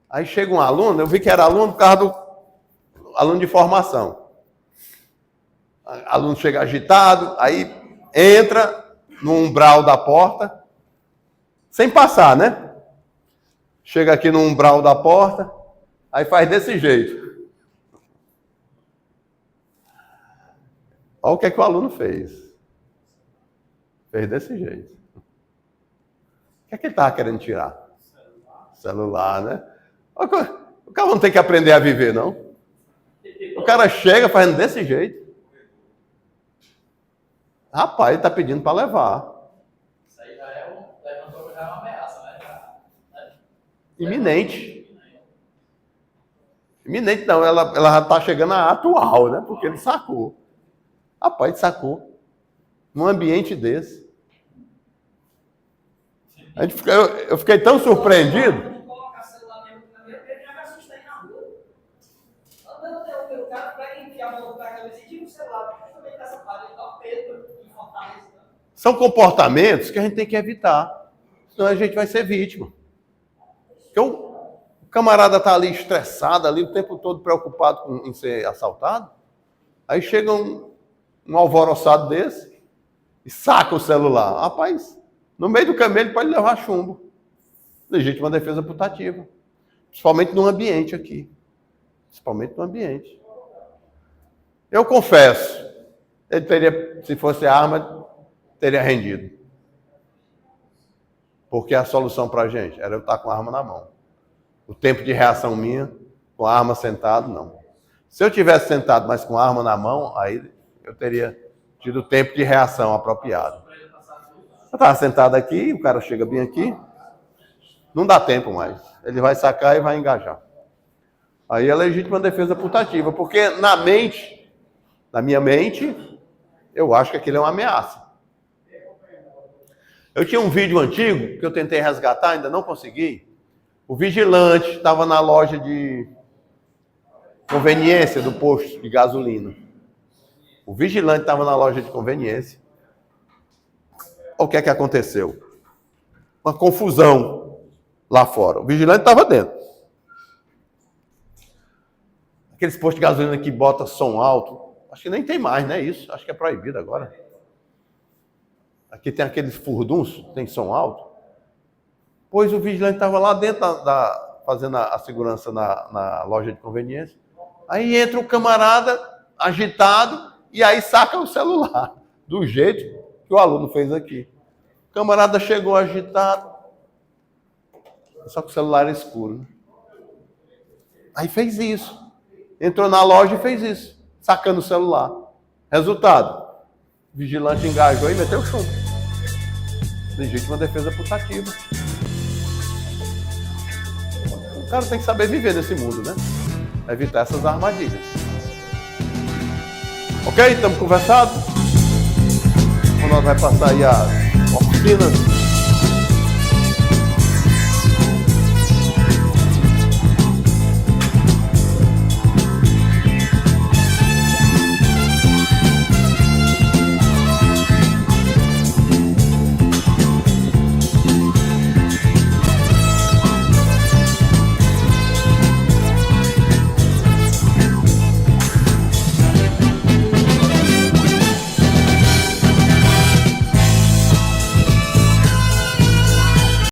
S1: Aí chega um aluno, eu vi que era aluno por causa do aluno de formação. Aluno chega agitado, aí entra no umbral da porta, sem passar, né? Chega aqui no umbral da porta, aí faz desse jeito. Olha o que é que o aluno fez. Fez desse jeito. O que é que ele estava querendo tirar? Celular, né? O cara não tem que aprender a viver, não. O cara chega fazendo desse jeito. Rapaz, ele está pedindo para levar.
S2: Isso aí já levantou uma ameaça, né?
S1: Iminente. Iminente não, ela já está chegando a atual, né? Porque ele sacou. Rapaz, ele sacou. Num ambiente desse. Eu fiquei tão surpreendido.
S3: Colocar celular mesmo na minha frente, já me assustei na rua. Andando pelo carro, pega e enfia a mão na cabeça e tira o celular. Justamente nessa parte, tá o Pedro em Fortaleza.
S1: São comportamentos que a gente tem que evitar. Senão a gente vai ser vítima. Porque o camarada está ali estressado, ali o tempo todo preocupado em ser assaltado. Aí chega um alvoroçado desse e saca o celular. Rapaz, no meio do caminho ele pode levar chumbo. Legítima defesa putativa. Principalmente no ambiente aqui. Principalmente no ambiente. Eu confesso, ele teria, se fosse arma, teria rendido. Porque a solução para a gente era eu estar com a arma na mão. O tempo de reação minha, com a arma sentado, não. Se eu tivesse sentado, mas com a arma na mão, aí eu teria tido o tempo de reação apropriado. Eu estava sentado aqui, o cara chega bem aqui, não dá tempo mais. Ele vai sacar e vai engajar. Aí é legítima defesa putativa, porque na minha mente, eu acho que aquilo é uma ameaça. Eu tinha um vídeo antigo que eu tentei resgatar, ainda não consegui. O vigilante estava na loja de conveniência do posto de gasolina. O vigilante estava na loja de conveniência. O que é que aconteceu? Uma confusão lá fora. O vigilante estava dentro. Aqueles postos de gasolina que bota som alto, acho que nem tem mais, né? Isso, acho que é proibido agora. Aqui tem aqueles furduns, tem som alto. Pois o vigilante estava lá dentro fazendo a segurança na loja de conveniência. Aí entra o camarada agitado e aí saca o celular, do jeito que o aluno fez aqui. O camarada chegou agitado, só que o celular era escuro. Né? Aí fez isso. Entrou na loja e fez isso, sacando o celular. Resultado, o vigilante engajou e meteu chumbo. Legítima defesa putativa. O cara tem que saber viver nesse mundo, né? Evitar essas armadilhas. Ok? Estamos conversados? O nós vai passar aí as oficinas